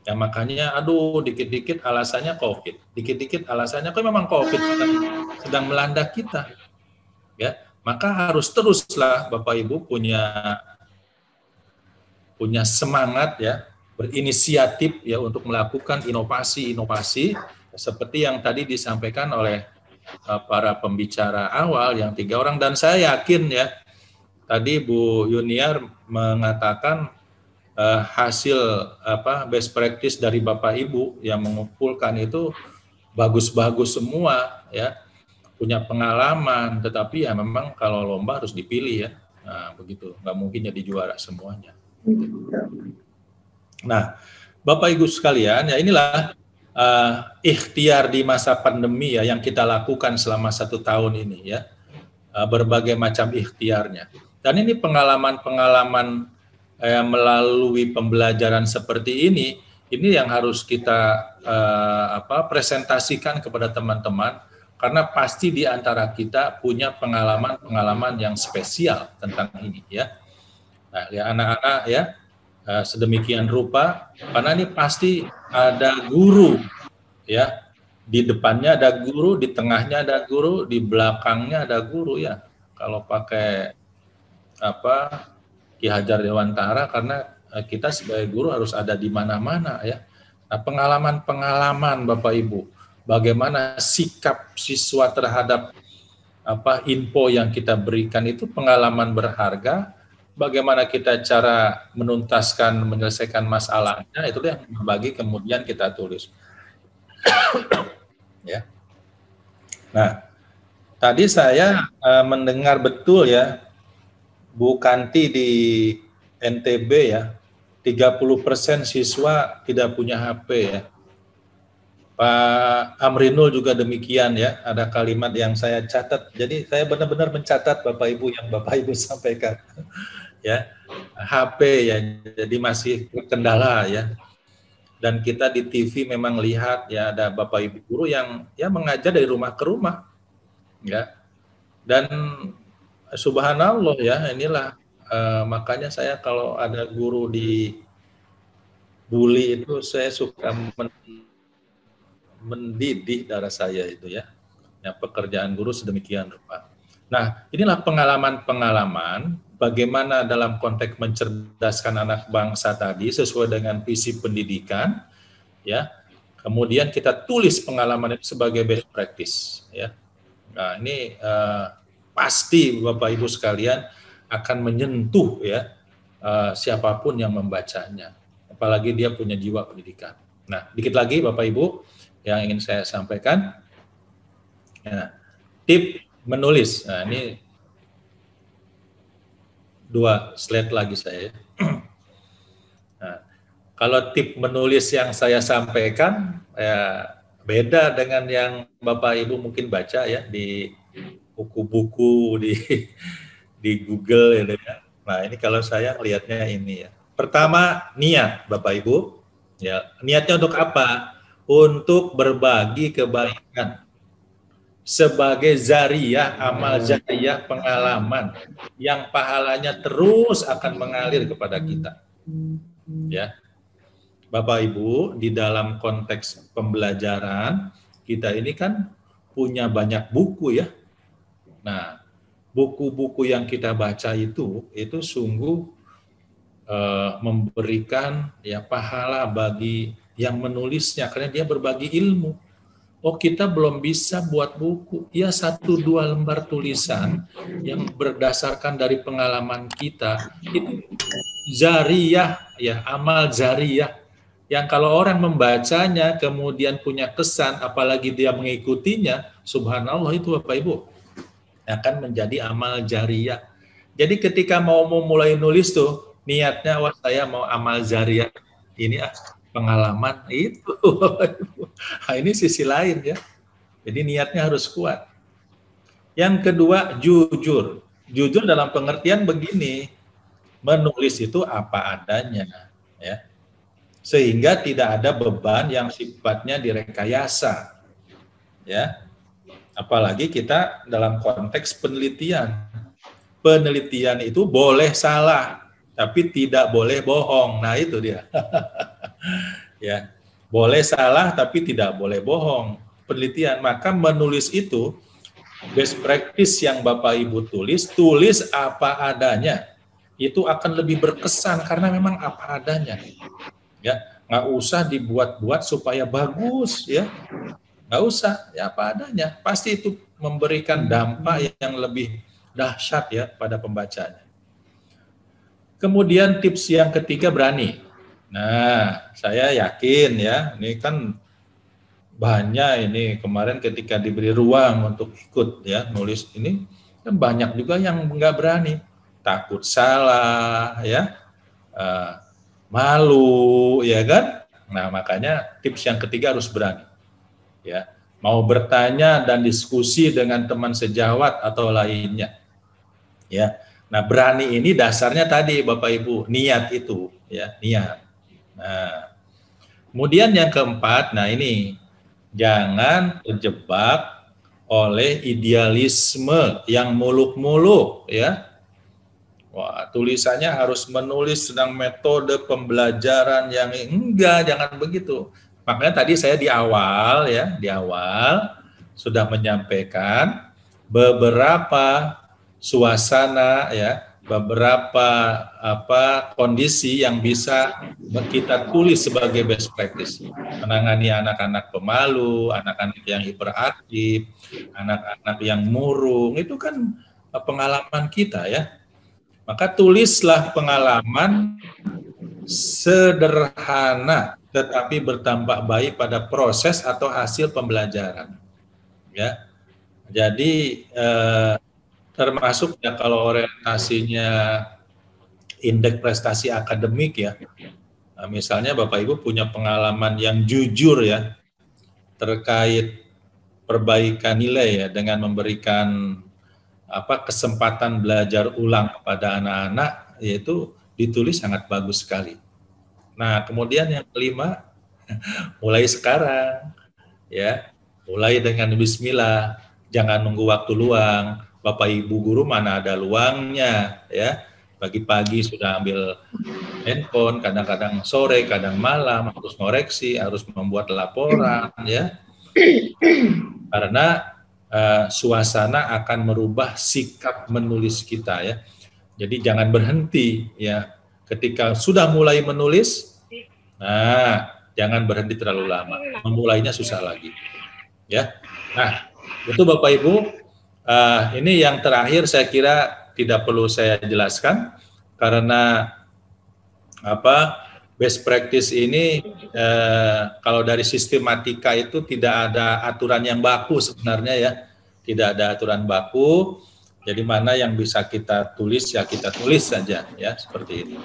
Ya makanya, aduh, dikit-dikit alasannya COVID, dikit-dikit alasannya kok memang COVID sedang melanda kita, ya. Maka harus teruslah Bapak Ibu punya semangat ya berinisiatif ya untuk melakukan inovasi-inovasi seperti yang tadi disampaikan oleh para pembicara awal yang 3 orang, dan saya yakin ya tadi Bu Yuniar mengatakan hasil best practice dari Bapak Ibu yang mengumpulkan itu bagus-bagus semua ya, punya pengalaman, tetapi ya memang kalau lomba harus dipilih ya. Nah, begitu, nggak mungkin jadi juara semuanya. Nah, Bapak Ibu sekalian, ya inilah ikhtiar di masa pandemi ya yang kita lakukan selama 1 tahun ini ya, berbagai macam ikhtiarnya. Dan ini pengalaman-pengalaman melalui pembelajaran seperti ini yang harus kita presentasikan kepada teman-teman, karena pasti di antara kita punya pengalaman-pengalaman yang spesial tentang ini ya. Nah, ya anak-anak ya, sedemikian rupa, karena ini pasti ada guru ya, di depannya ada guru, di tengahnya ada guru, di belakangnya ada guru ya. Kalau pakai Ki Hajar Dewantara, karena kita sebagai guru harus ada di mana-mana ya. Nah, pengalaman-pengalaman Bapak Ibu, bagaimana sikap siswa terhadap info yang kita berikan itu pengalaman berharga. Bagaimana kita cara menuntaskan, menyelesaikan masalahnya, itu yang berbagi kemudian kita tulis. Ya. Nah, tadi saya mendengar betul ya, Bu Kanti di NTB ya, 30% siswa tidak punya HP ya. Pak Amrinul juga demikian ya, ada kalimat yang saya catat. Jadi saya benar-benar mencatat Bapak Ibu yang Bapak Ibu sampaikan. Ya, HP ya, jadi masih kendala ya. Dan kita di TV memang lihat ya, ada Bapak Ibu guru yang ya mengajar dari rumah ke rumah. Ya. Dan subhanallah ya, inilah makanya saya kalau ada guru di bully itu saya suka mendidih darah saya itu ya. Ya, pekerjaan guru sedemikian rupa. Nah, inilah pengalaman-pengalaman bagaimana dalam konteks mencerdaskan anak bangsa tadi sesuai dengan visi pendidikan ya. Kemudian kita tulis pengalaman itu sebagai best practice ya. Nah, ini pasti Bapak Ibu sekalian akan menyentuh ya siapapun yang membacanya, apalagi dia punya jiwa pendidikan. Nah, dikit lagi Bapak Ibu yang ingin saya sampaikan. Nah, tip menulis. Nah, ini 2 slide lagi saya. Nah, kalau tip menulis yang saya sampaikan ya beda dengan yang Bapak Ibu mungkin baca ya di buku-buku di Google ya. Nah, ini kalau saya lihatnya ini ya. Pertama, niat Bapak Ibu. Ya, niatnya untuk apa? Untuk berbagi kebaikan. Sebagai zariyah, amal zariyah, pengalaman yang pahalanya terus akan mengalir kepada kita. Ya. Bapak Ibu, di dalam konteks pembelajaran, kita ini kan punya banyak buku ya. Nah, buku-buku yang kita baca itu sungguh memberikan ya pahala bagi yang menulisnya, karena dia berbagi ilmu. Oh, kita belum bisa buat buku, ya 1-2 lembar tulisan yang berdasarkan dari pengalaman kita, itu zariyah, ya amal zariyah, yang kalau orang membacanya kemudian punya kesan, apalagi dia mengikutinya, subhanallah itu Bapak Ibu, akan menjadi amal jariyah. Jadi ketika mau mulai nulis tuh, niatnya, wah saya mau amal jariyah, ini pengalaman itu. Nah, ini sisi lain ya. Jadi niatnya harus kuat. Yang kedua, jujur. Jujur dalam pengertian begini, menulis itu apa adanya, ya. Sehingga tidak ada beban yang sifatnya direkayasa, ya. Apalagi kita dalam konteks penelitian. Penelitian itu boleh salah, tapi tidak boleh bohong. Nah, itu dia. Ya, boleh salah tapi tidak boleh bohong. Penelitian, maka menulis itu best practice yang Bapak Ibu tulis apa adanya. Itu akan lebih berkesan karena memang apa adanya. Ya, nggak usah dibuat-buat supaya bagus, ya. Nggak usah, ya apa adanya. Pasti itu memberikan dampak yang lebih dahsyat ya pada pembacanya. Kemudian tips yang ketiga, berani. Nah, saya yakin ya, ini kan banyak ini kemarin ketika diberi ruang untuk ikut ya nulis ini, kan banyak juga yang nggak berani, takut salah ya, malu ya kan. Nah, makanya tips yang ketiga harus berani. Ya, mau bertanya dan diskusi dengan teman sejawat atau lainnya. Ya. Nah, berani ini dasarnya tadi Bapak Ibu, niat itu, ya, niat. Nah, kemudian yang keempat, nah ini jangan terjebak oleh idealisme yang muluk-muluk, ya. Wah, tulisannya harus menulis tentang metode pembelajaran yang enggak, jangan begitu. Makanya tadi saya di awal sudah menyampaikan beberapa suasana ya, beberapa kondisi yang bisa kita tulis sebagai best practice. Menangani anak-anak pemalu, anak-anak yang hiperaktif, anak-anak yang murung, itu kan pengalaman kita ya. Maka tulislah pengalaman sederhana tetapi berdampak baik pada proses atau hasil pembelajaran. Ya. Jadi termasuk ya kalau orientasinya indeks prestasi akademik ya. Nah, misalnya Bapak Ibu punya pengalaman yang jujur ya terkait perbaikan nilai ya dengan memberikan kesempatan belajar ulang kepada anak-anak, yaitu ditulis sangat bagus sekali. Nah, kemudian yang kelima, mulai sekarang ya, mulai dengan bismillah, jangan nunggu waktu luang. Bapak Ibu guru mana ada luangnya ya, pagi-pagi sudah ambil handphone, kadang-kadang sore, kadang malam harus ngoreksi, harus membuat laporan ya. Karena suasana akan merubah sikap menulis kita ya. Jadi jangan berhenti ya. Ketika sudah mulai menulis, nah jangan berhenti terlalu lama. Memulainya susah lagi. Ya. Nah, itu Bapak Ibu, ini yang terakhir saya kira tidak perlu saya jelaskan karena best practice ini kalau dari sistematika itu tidak ada aturan yang baku sebenarnya ya, tidak ada aturan baku. Jadi mana yang bisa kita tulis ya kita tulis saja ya seperti ini.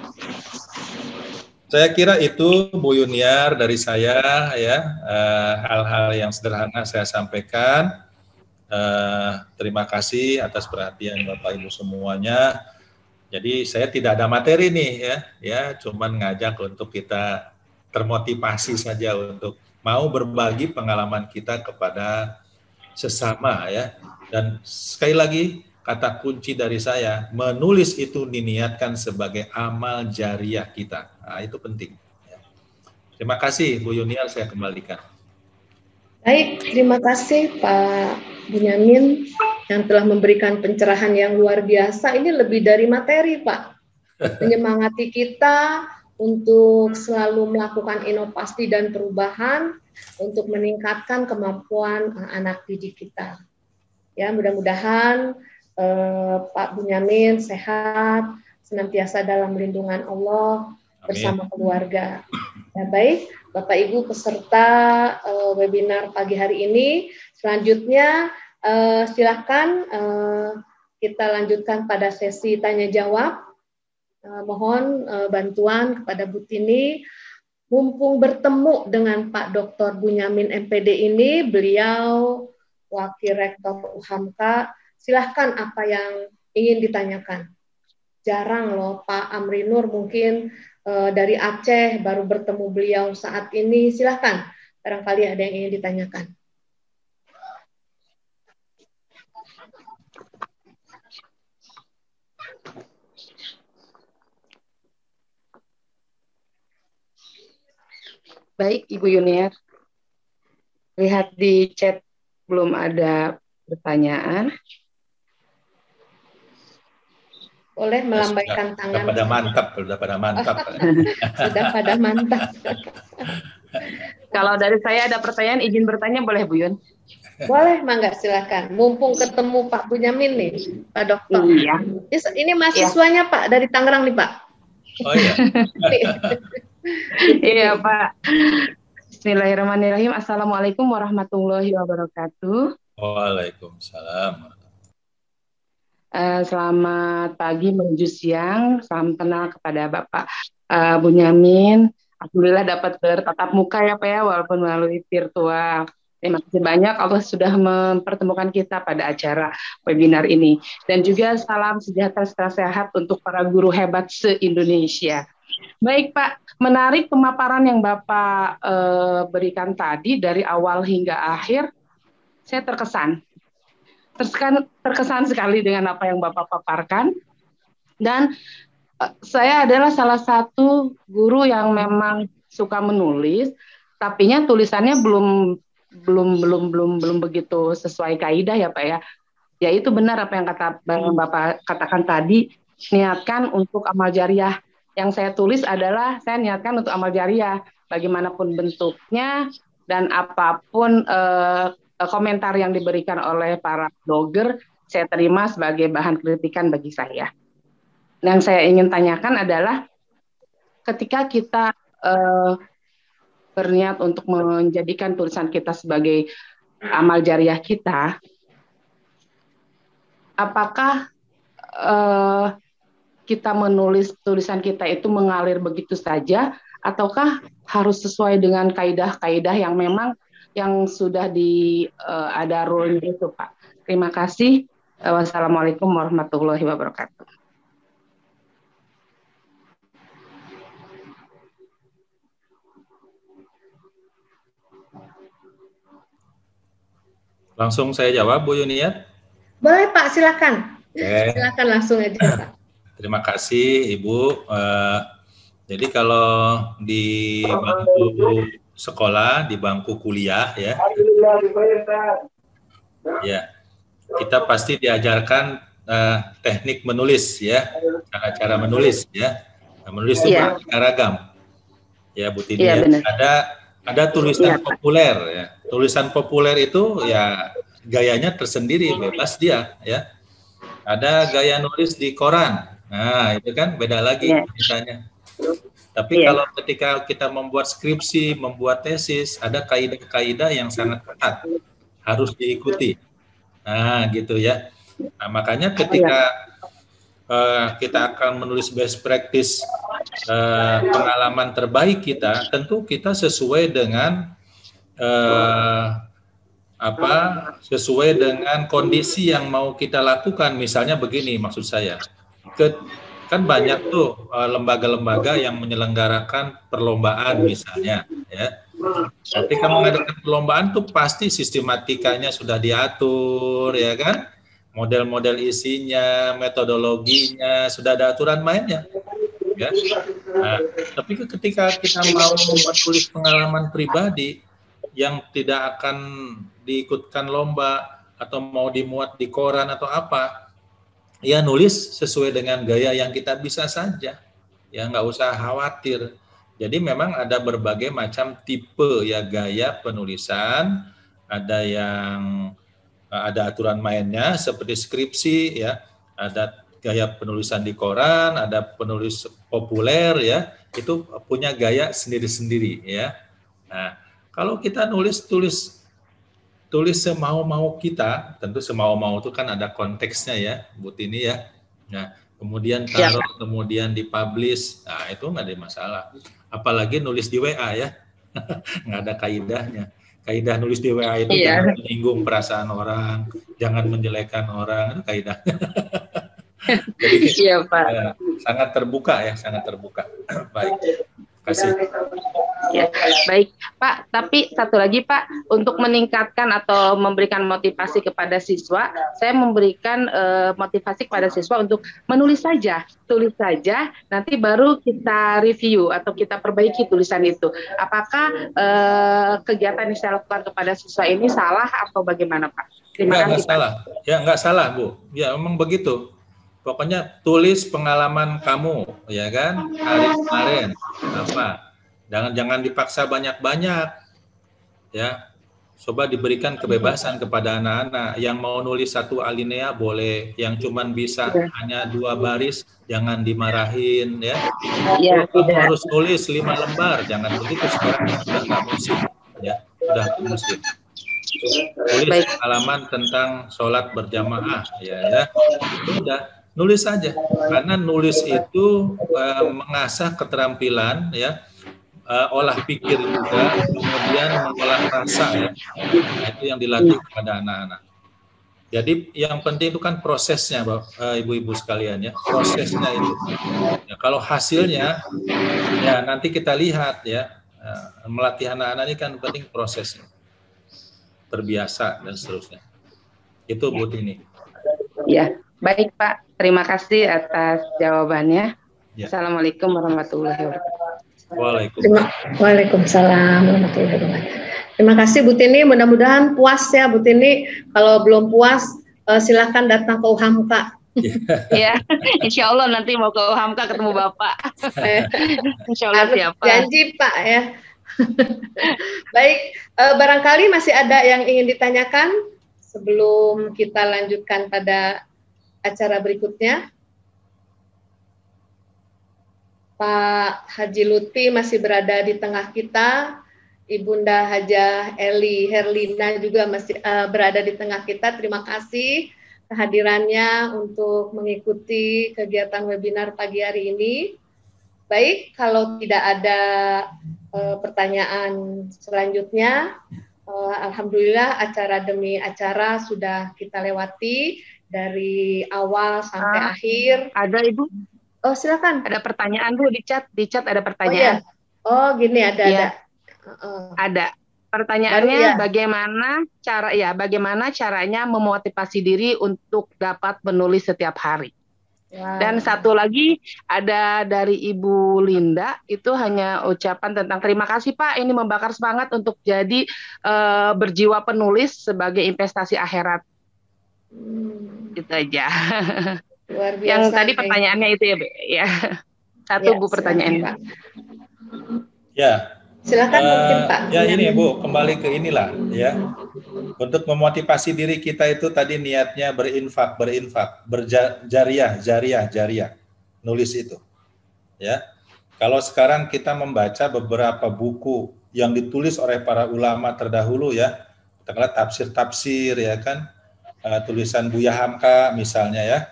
Saya kira itu Bu Yuniar dari saya ya, hal-hal yang sederhana saya sampaikan. Terima kasih atas perhatian Bapak Ibu semuanya. Jadi saya tidak ada materi nih ya cuman ngajak untuk kita termotivasi saja untuk mau berbagi pengalaman kita kepada sesama ya. Dan sekali lagi kata kunci dari saya, menulis itu diniatkan sebagai amal jariah kita. Nah, itu penting. Ya. Terima kasih Bu Yuniar, saya kembalikan. Baik, terima kasih Pak Bunyamin yang telah memberikan pencerahan yang luar biasa. Ini lebih dari materi, Pak. Menyemangati kita untuk selalu melakukan inovasi dan perubahan untuk meningkatkan kemampuan anak didik kita. Ya, mudah-mudahan Pak Bunyamin sehat, senantiasa dalam lindungan Allah bersama keluarga. Ya, baik, Bapak Ibu peserta webinar pagi hari ini, selanjutnya silakan kita lanjutkan pada sesi tanya jawab. Mohon bantuan kepada Bu Tini. Mumpung bertemu dengan Pak Dr. Bunyamin MPD ini, beliau Wakil Rektor UHAMKA. Silahkan apa yang ingin ditanyakan. Jarang loh Pak Amri Nur mungkin dari Aceh baru bertemu beliau saat ini. Silahkan, barangkali ada yang ingin ditanyakan. Baik, Ibu Yuniar. Lihat di chat belum ada pertanyaan. Boleh melambaikan tangan. Sudah pada mantap. Sudah pada mantap. Kalau dari saya ada pertanyaan, izin bertanya boleh Bu Yun? Boleh, Mangga, silakan. Mumpung ketemu Pak Bunyamin nih, Pak Dokter. Iya. Ini mahasiswanya Pak dari Tangerang nih Pak. Oh iya. Iya Pak. Bismillahirrahmanirrahim. Assalamualaikum warahmatullahi wabarakatuh. Waalaikumsalam. Selamat pagi menuju siang. Salam kenal kepada Bapak Bunyamin. Alhamdulillah dapat bertatap muka ya Pak ya, walaupun melalui virtual. Terima kasih banyak Allah sudah mempertemukan kita pada acara webinar ini. Dan juga salam sejahtera serta sehat untuk para guru hebat se-Indonesia. Baik Pak, menarik pemaparan yang Bapak berikan tadi dari awal hingga akhir. Saya terkesan sekali dengan apa yang Bapak paparkan. Dan saya adalah salah satu guru yang memang suka menulis, tapinya tulisannya belum begitu sesuai kaidah ya Pak ya. Ya itu benar apa yang Bapak katakan tadi, niatkan untuk amal jariah. Yang saya tulis adalah saya niatkan untuk amal jariah, bagaimanapun bentuknya dan apapun komentar yang diberikan oleh para blogger, saya terima sebagai bahan kritikan bagi saya. Yang saya ingin tanyakan adalah ketika kita berniat untuk menjadikan tulisan kita sebagai amal jariah kita, apakah kita menulis tulisan kita itu mengalir begitu saja, ataukah harus sesuai dengan kaidah-kaidah yang memang yang sudah ada rule-nya itu Pak? Terima kasih. Wassalamualaikum warahmatullahi wabarakatuh. Langsung saya jawab, Bu Yuniat? Boleh Pak, silakan. Oke. Silakan langsung aja Pak. Terima kasih Ibu. Jadi kalau di bangku sekolah, di bangku kuliah ya, kita pasti diajarkan teknik menulis ya, cara-cara menulis ya. Menulis itu beragam. Ya Bu Tini, ada tulisan populer ya. Tulisan populer itu ya gayanya tersendiri, bebas dia ya. Ada gaya nulis di koran. Nah, itu kan beda lagi misalnya. Tapi kalau ketika kita membuat skripsi, membuat tesis, ada kaidah-kaidah yang sangat ketat harus diikuti. Nah, gitu ya. Nah, makanya ketika kita akan menulis best practice pengalaman terbaik kita, tentu kita sesuai dengan sesuai dengan kondisi yang mau kita lakukan. Misalnya begini, maksud saya, kan banyak tuh lembaga-lembaga yang menyelenggarakan perlombaan misalnya, ya. Ketika mengadakan perlombaan tuh pasti sistematikanya sudah diatur, ya kan? Model-model isinya, metodologinya, sudah ada aturan mainnya. Ya. Nah, tapi ketika kita mau membuat tulis pengalaman pribadi yang tidak akan diikutkan lomba atau mau dimuat di koran atau apa, ya nulis sesuai dengan gaya yang kita bisa saja, ya nggak usah khawatir. Jadi memang ada berbagai macam tipe ya gaya penulisan, ada yang ada aturan mainnya seperti skripsi ya, ada gaya penulisan di koran, ada penulis populer ya, itu punya gaya sendiri-sendiri ya. Nah, kalau kita tulis semau-mau kita, tentu semau-mau itu kan ada konteksnya ya, Bu Tini ya. Nah, kemudian taruh, kemudian dipublish, nah itu nggak ada masalah. Apalagi nulis di WA ya, nggak ada kaidahnya. Kaidah nulis di WA itu jangan menyinggung perasaan orang, jangan menjelekkan orang, itu kaidahnya. Jadi sangat terbuka ya, sangat terbuka. Baik, terima kasih. Ya, baik Pak, tapi satu lagi Pak, untuk meningkatkan atau memberikan motivasi kepada siswa, saya memberikan motivasi kepada siswa untuk menulis saja, tulis saja, nanti baru kita review atau kita perbaiki tulisan itu. Apakah kegiatan yang saya lakukan kepada siswa ini salah atau bagaimana Pak? Terima kasih. Salah. Ya nggak salah Bu, ya memang begitu. Pokoknya tulis pengalaman kamu, ya kan, hari kemarin apa. Jangan dipaksa banyak-banyak, ya. Coba diberikan kebebasan kepada anak-anak. Yang mau nulis 1 alinea boleh, yang cuman bisa hanya 2 baris jangan dimarahin, ya. Kamu harus nulis 5 lembar, jangan begitu, sekarang sudah nggak musim, ya, sudah musim. Tulis pengalaman tentang sholat berjamaah, ya. Udah, nulis saja, karena nulis itu mengasah keterampilan, ya. Olah pikir juga, kemudian mengolah rasa, ya. Nah, itu yang dilatih kepada anak-anak. Jadi yang penting itu kan prosesnya, ibu-ibu sekalian, ya, prosesnya itu. Ya, kalau hasilnya, ya nanti kita lihat, ya. Melatih anak-anak ini kan penting prosesnya, terbiasa dan seterusnya. Itu Bu Tini. Ya, baik Pak. Terima kasih atas jawabannya. Ya. Assalamualaikum warahmatullahi wabarakatuh. Waalaikumsalam warahmatullahi wabarakatuh. Terima kasih Bu Tini, mudah-mudahan puas ya Bu Tini. Kalau belum puas, silakan datang ke UHAMKA. Ya, insya Allah nanti mau ke UHAMKA ketemu Bapak. Insya Allah siapa. Janji Pak ya. Baik, barangkali masih ada yang ingin ditanyakan sebelum kita lanjutkan pada acara berikutnya. Pak Haji Lutfi masih berada di tengah kita, Ibunda Hajah Eli Herlina juga masih berada di tengah kita. Terima kasih kehadirannya untuk mengikuti kegiatan webinar pagi hari ini. Baik, kalau tidak ada pertanyaan selanjutnya, alhamdulillah acara demi acara sudah kita lewati dari awal sampai akhir. Ada Ibu? Oh, silakan. Ada pertanyaan Bu di chat ada pertanyaan. Oh, gini ada. Ada. Pertanyaannya bagaimana caranya memotivasi diri untuk dapat menulis setiap hari? Wow. Dan satu lagi ada dari Ibu Linda, itu hanya ucapan tentang terima kasih Pak, ini membakar semangat untuk jadi berjiwa penulis sebagai investasi akhirat. Itu aja. Luar biasa. Yang tadi pertanyaannya itu ya, ya. Satu Bu pertanyaan Pak. Ya. Silakan mungkin Pak. Ya ini Bu, kembali ke inilah ya. Untuk memotivasi diri kita itu tadi niatnya berinfak, berjariah, nulis itu. Ya. Kalau sekarang kita membaca beberapa buku yang ditulis oleh para ulama terdahulu ya, katakanlah tafsir-tafsir ya kan, tulisan Buya Hamka misalnya ya.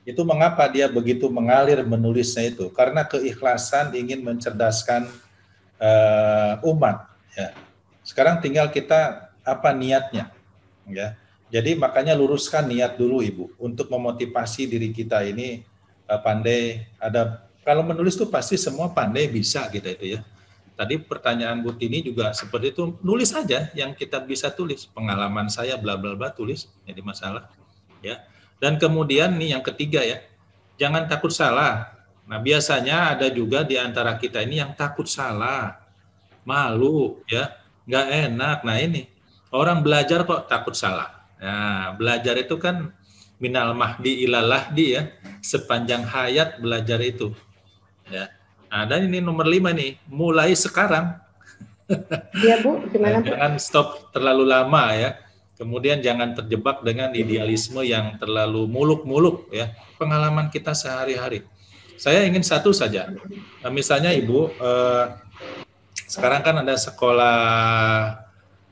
Itu mengapa dia begitu mengalir menulisnya itu? Karena keikhlasan ingin mencerdaskan umat. Ya. Sekarang tinggal kita apa niatnya, ya. Jadi makanya luruskan niat dulu Ibu untuk memotivasi diri kita ini pandai. Kalau menulis itu pasti semua pandai bisa gitu itu ya. Tadi pertanyaan Bu Tini juga seperti itu, nulis aja yang kita bisa tulis. Pengalaman saya bla bla bla tulis, jadi masalah, ya. Dan kemudian nih yang ketiga ya, jangan takut salah. Nah biasanya ada juga di antara kita ini yang takut salah, malu ya, nggak enak. Nah ini orang belajar kok takut salah. Nah belajar itu kan minal mahdi ilal lahdi ya, sepanjang hayat belajar itu. Ya. Nah dan ini nomor 5 nih, mulai sekarang. Iya Bu, gimana Bu? Jangan stop terlalu lama ya. Kemudian jangan terjebak dengan idealisme yang terlalu muluk-muluk ya. Pengalaman kita sehari-hari. Saya ingin satu saja. Nah, misalnya Ibu, sekarang kan ada sekolah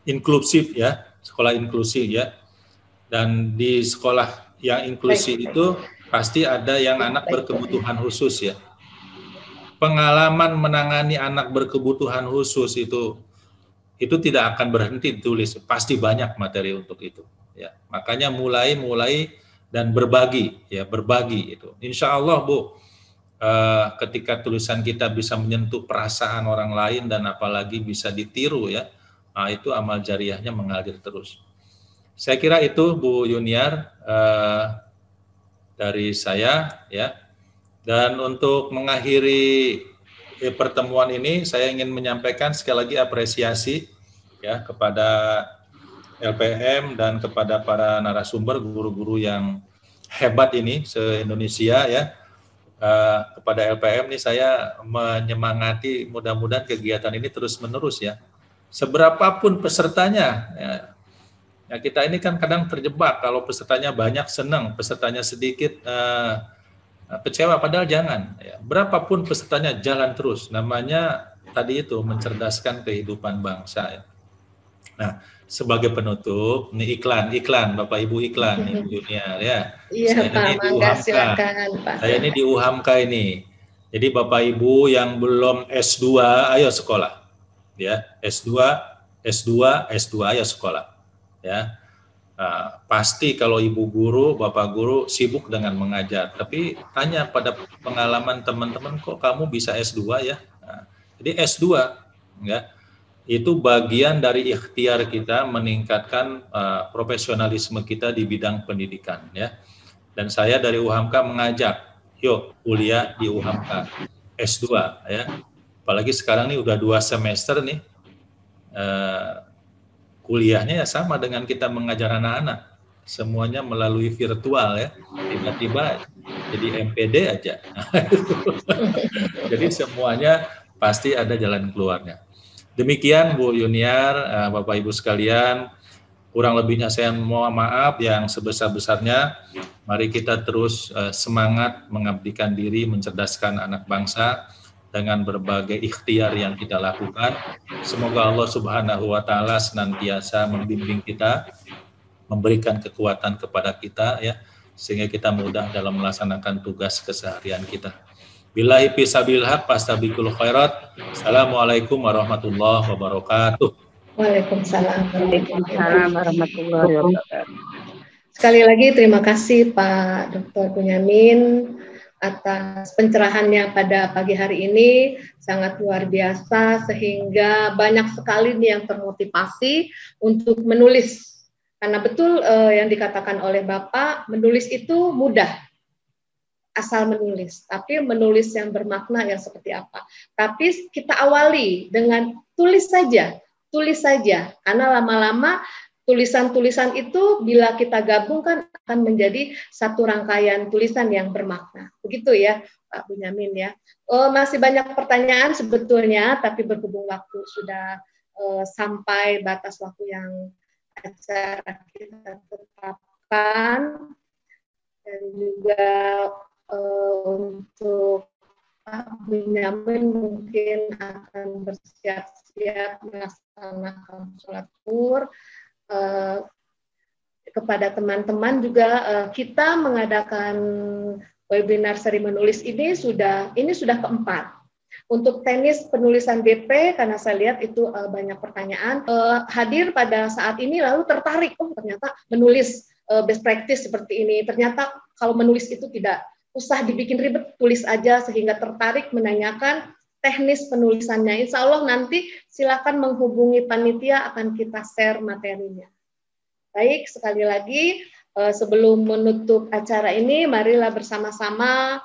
inklusif ya, sekolah inklusif ya. Dan di sekolah yang inklusif itu pasti ada yang anak berkebutuhan khusus ya. Pengalaman menangani anak berkebutuhan khusus itu tidak akan berhenti ditulis, pasti banyak materi untuk itu. Ya, makanya mulai dan berbagi, ya berbagi itu. Insya Allah Bu, ketika tulisan kita bisa menyentuh perasaan orang lain dan apalagi bisa ditiru ya, nah itu amal jariahnya mengalir terus. Saya kira itu Bu Yuniar dari saya ya. Dan untuk mengakhiri pertemuan ini, saya ingin menyampaikan sekali lagi apresiasi ya kepada LPM dan kepada para narasumber, guru-guru yang hebat ini se-Indonesia ya. Kepada LPM nih saya menyemangati, mudah-mudahan kegiatan ini terus-menerus ya. Seberapapun pesertanya, ya kita ini kan kadang terjebak kalau pesertanya banyak senang, pesertanya sedikit kecewa, padahal jangan. Ya. Berapapun pesertanya jalan terus, namanya tadi itu mencerdaskan kehidupan bangsa. Ya. Nah, sebagai penutup, ini iklan, Bapak Ibu iklan, Ibu Junior ya. Iya saya Pak, ini di UHAMKA. silakan Pak. Saya ini di UHAMKA ini. Jadi Bapak Ibu yang belum S2, ayo sekolah. Ya, S2, ayo sekolah. Ya. Nah, pasti kalau ibu guru, bapak guru sibuk dengan mengajar, tapi tanya pada pengalaman teman-teman, kok kamu bisa S2 ya? Nah, jadi S2 ya, itu bagian dari ikhtiar kita meningkatkan profesionalisme kita di bidang pendidikan ya. Dan saya dari UHAMKA mengajak, yuk kuliah di UHAMKA S2 ya. Apalagi sekarang nih udah 2 semester nih. Kuliahnya ya sama dengan kita mengajar anak-anak, semuanya melalui virtual ya, tiba-tiba jadi MPD aja. Jadi semuanya pasti ada jalan keluarnya. Demikian Bu Yuniar, Bapak Ibu sekalian, kurang lebihnya saya mohon maaf yang sebesar-besarnya. Mari kita terus semangat mengabdikan diri, mencerdaskan anak bangsa dengan berbagai ikhtiar yang kita lakukan. Semoga Allah Subhanahu wa taala senantiasa membimbing kita, memberikan kekuatan kepada kita ya, sehingga kita mudah dalam melaksanakan tugas keseharian kita. Billahi fisabilil haq fastabiqul khairat. Assalamualaikum warahmatullahi wabarakatuh. Waalaikumsalam warahmatullahi wabarakatuh. Sekali lagi terima kasih Pak Dr. Bunyamin atas pencerahannya pada pagi hari ini, sangat luar biasa sehingga banyak sekali nih yang termotivasi untuk menulis. Karena betul yang dikatakan oleh Bapak, menulis itu mudah, asal menulis. Tapi menulis yang bermakna yang seperti apa. Tapi kita awali dengan tulis saja. Karena lama-lama tulisan-tulisan itu bila kita gabungkan akan menjadi satu rangkaian tulisan yang bermakna. Begitu ya Pak Bunyamin ya. Masih banyak pertanyaan sebetulnya, tapi berhubung waktu sudah sampai batas waktu yang acara kita tetapkan, dan juga untuk Pak Bunyamin mungkin akan bersiap-siap melaksanakan sholat zuhur. Kepada teman-teman juga kita mengadakan webinar seri menulis ini sudah keempat. Untuk teknis penulisan DP, karena saya lihat itu banyak pertanyaan, hadir pada saat ini lalu tertarik, oh ternyata menulis best practice seperti ini, ternyata kalau menulis itu tidak usah dibikin ribet, tulis aja, sehingga tertarik menanyakan teknis penulisannya. Insya Allah nanti silakan menghubungi panitia, akan kita share materinya. Baik, sekali lagi sebelum menutup acara ini, marilah bersama-sama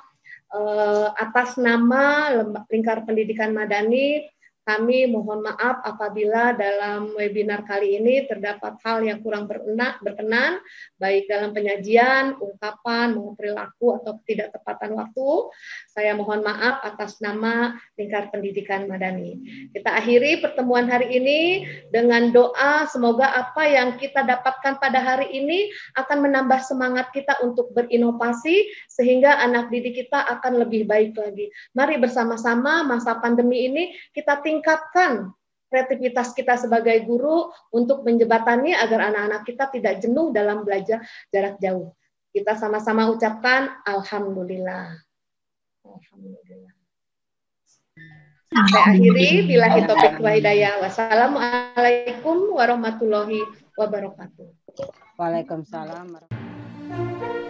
atas nama Lingkar Pendidikan Madani, kami mohon maaf apabila dalam webinar kali ini terdapat hal yang kurang berkenan, baik dalam penyajian, ungkapan, maupun perilaku atau ketidaktepatan waktu. Saya mohon maaf atas nama Lingkar Pendidikan Madani. Kita akhiri pertemuan hari ini dengan doa, semoga apa yang kita dapatkan pada hari ini akan menambah semangat kita untuk berinovasi, sehingga anak didik kita akan lebih baik lagi. Mari bersama-sama masa pandemi ini kita tingkatkan kreativitas kita sebagai guru untuk menjembatani agar anak-anak kita tidak jenuh dalam belajar jarak jauh. Kita sama-sama ucapkan Alhamdulillah. Alhamdulillah. Saya akhiri, billahi taufiq wa hidayah. Wassalamualaikum warahmatullahi wabarakatuh. Waalaikumsalam warahmatullahi wabarakatuh.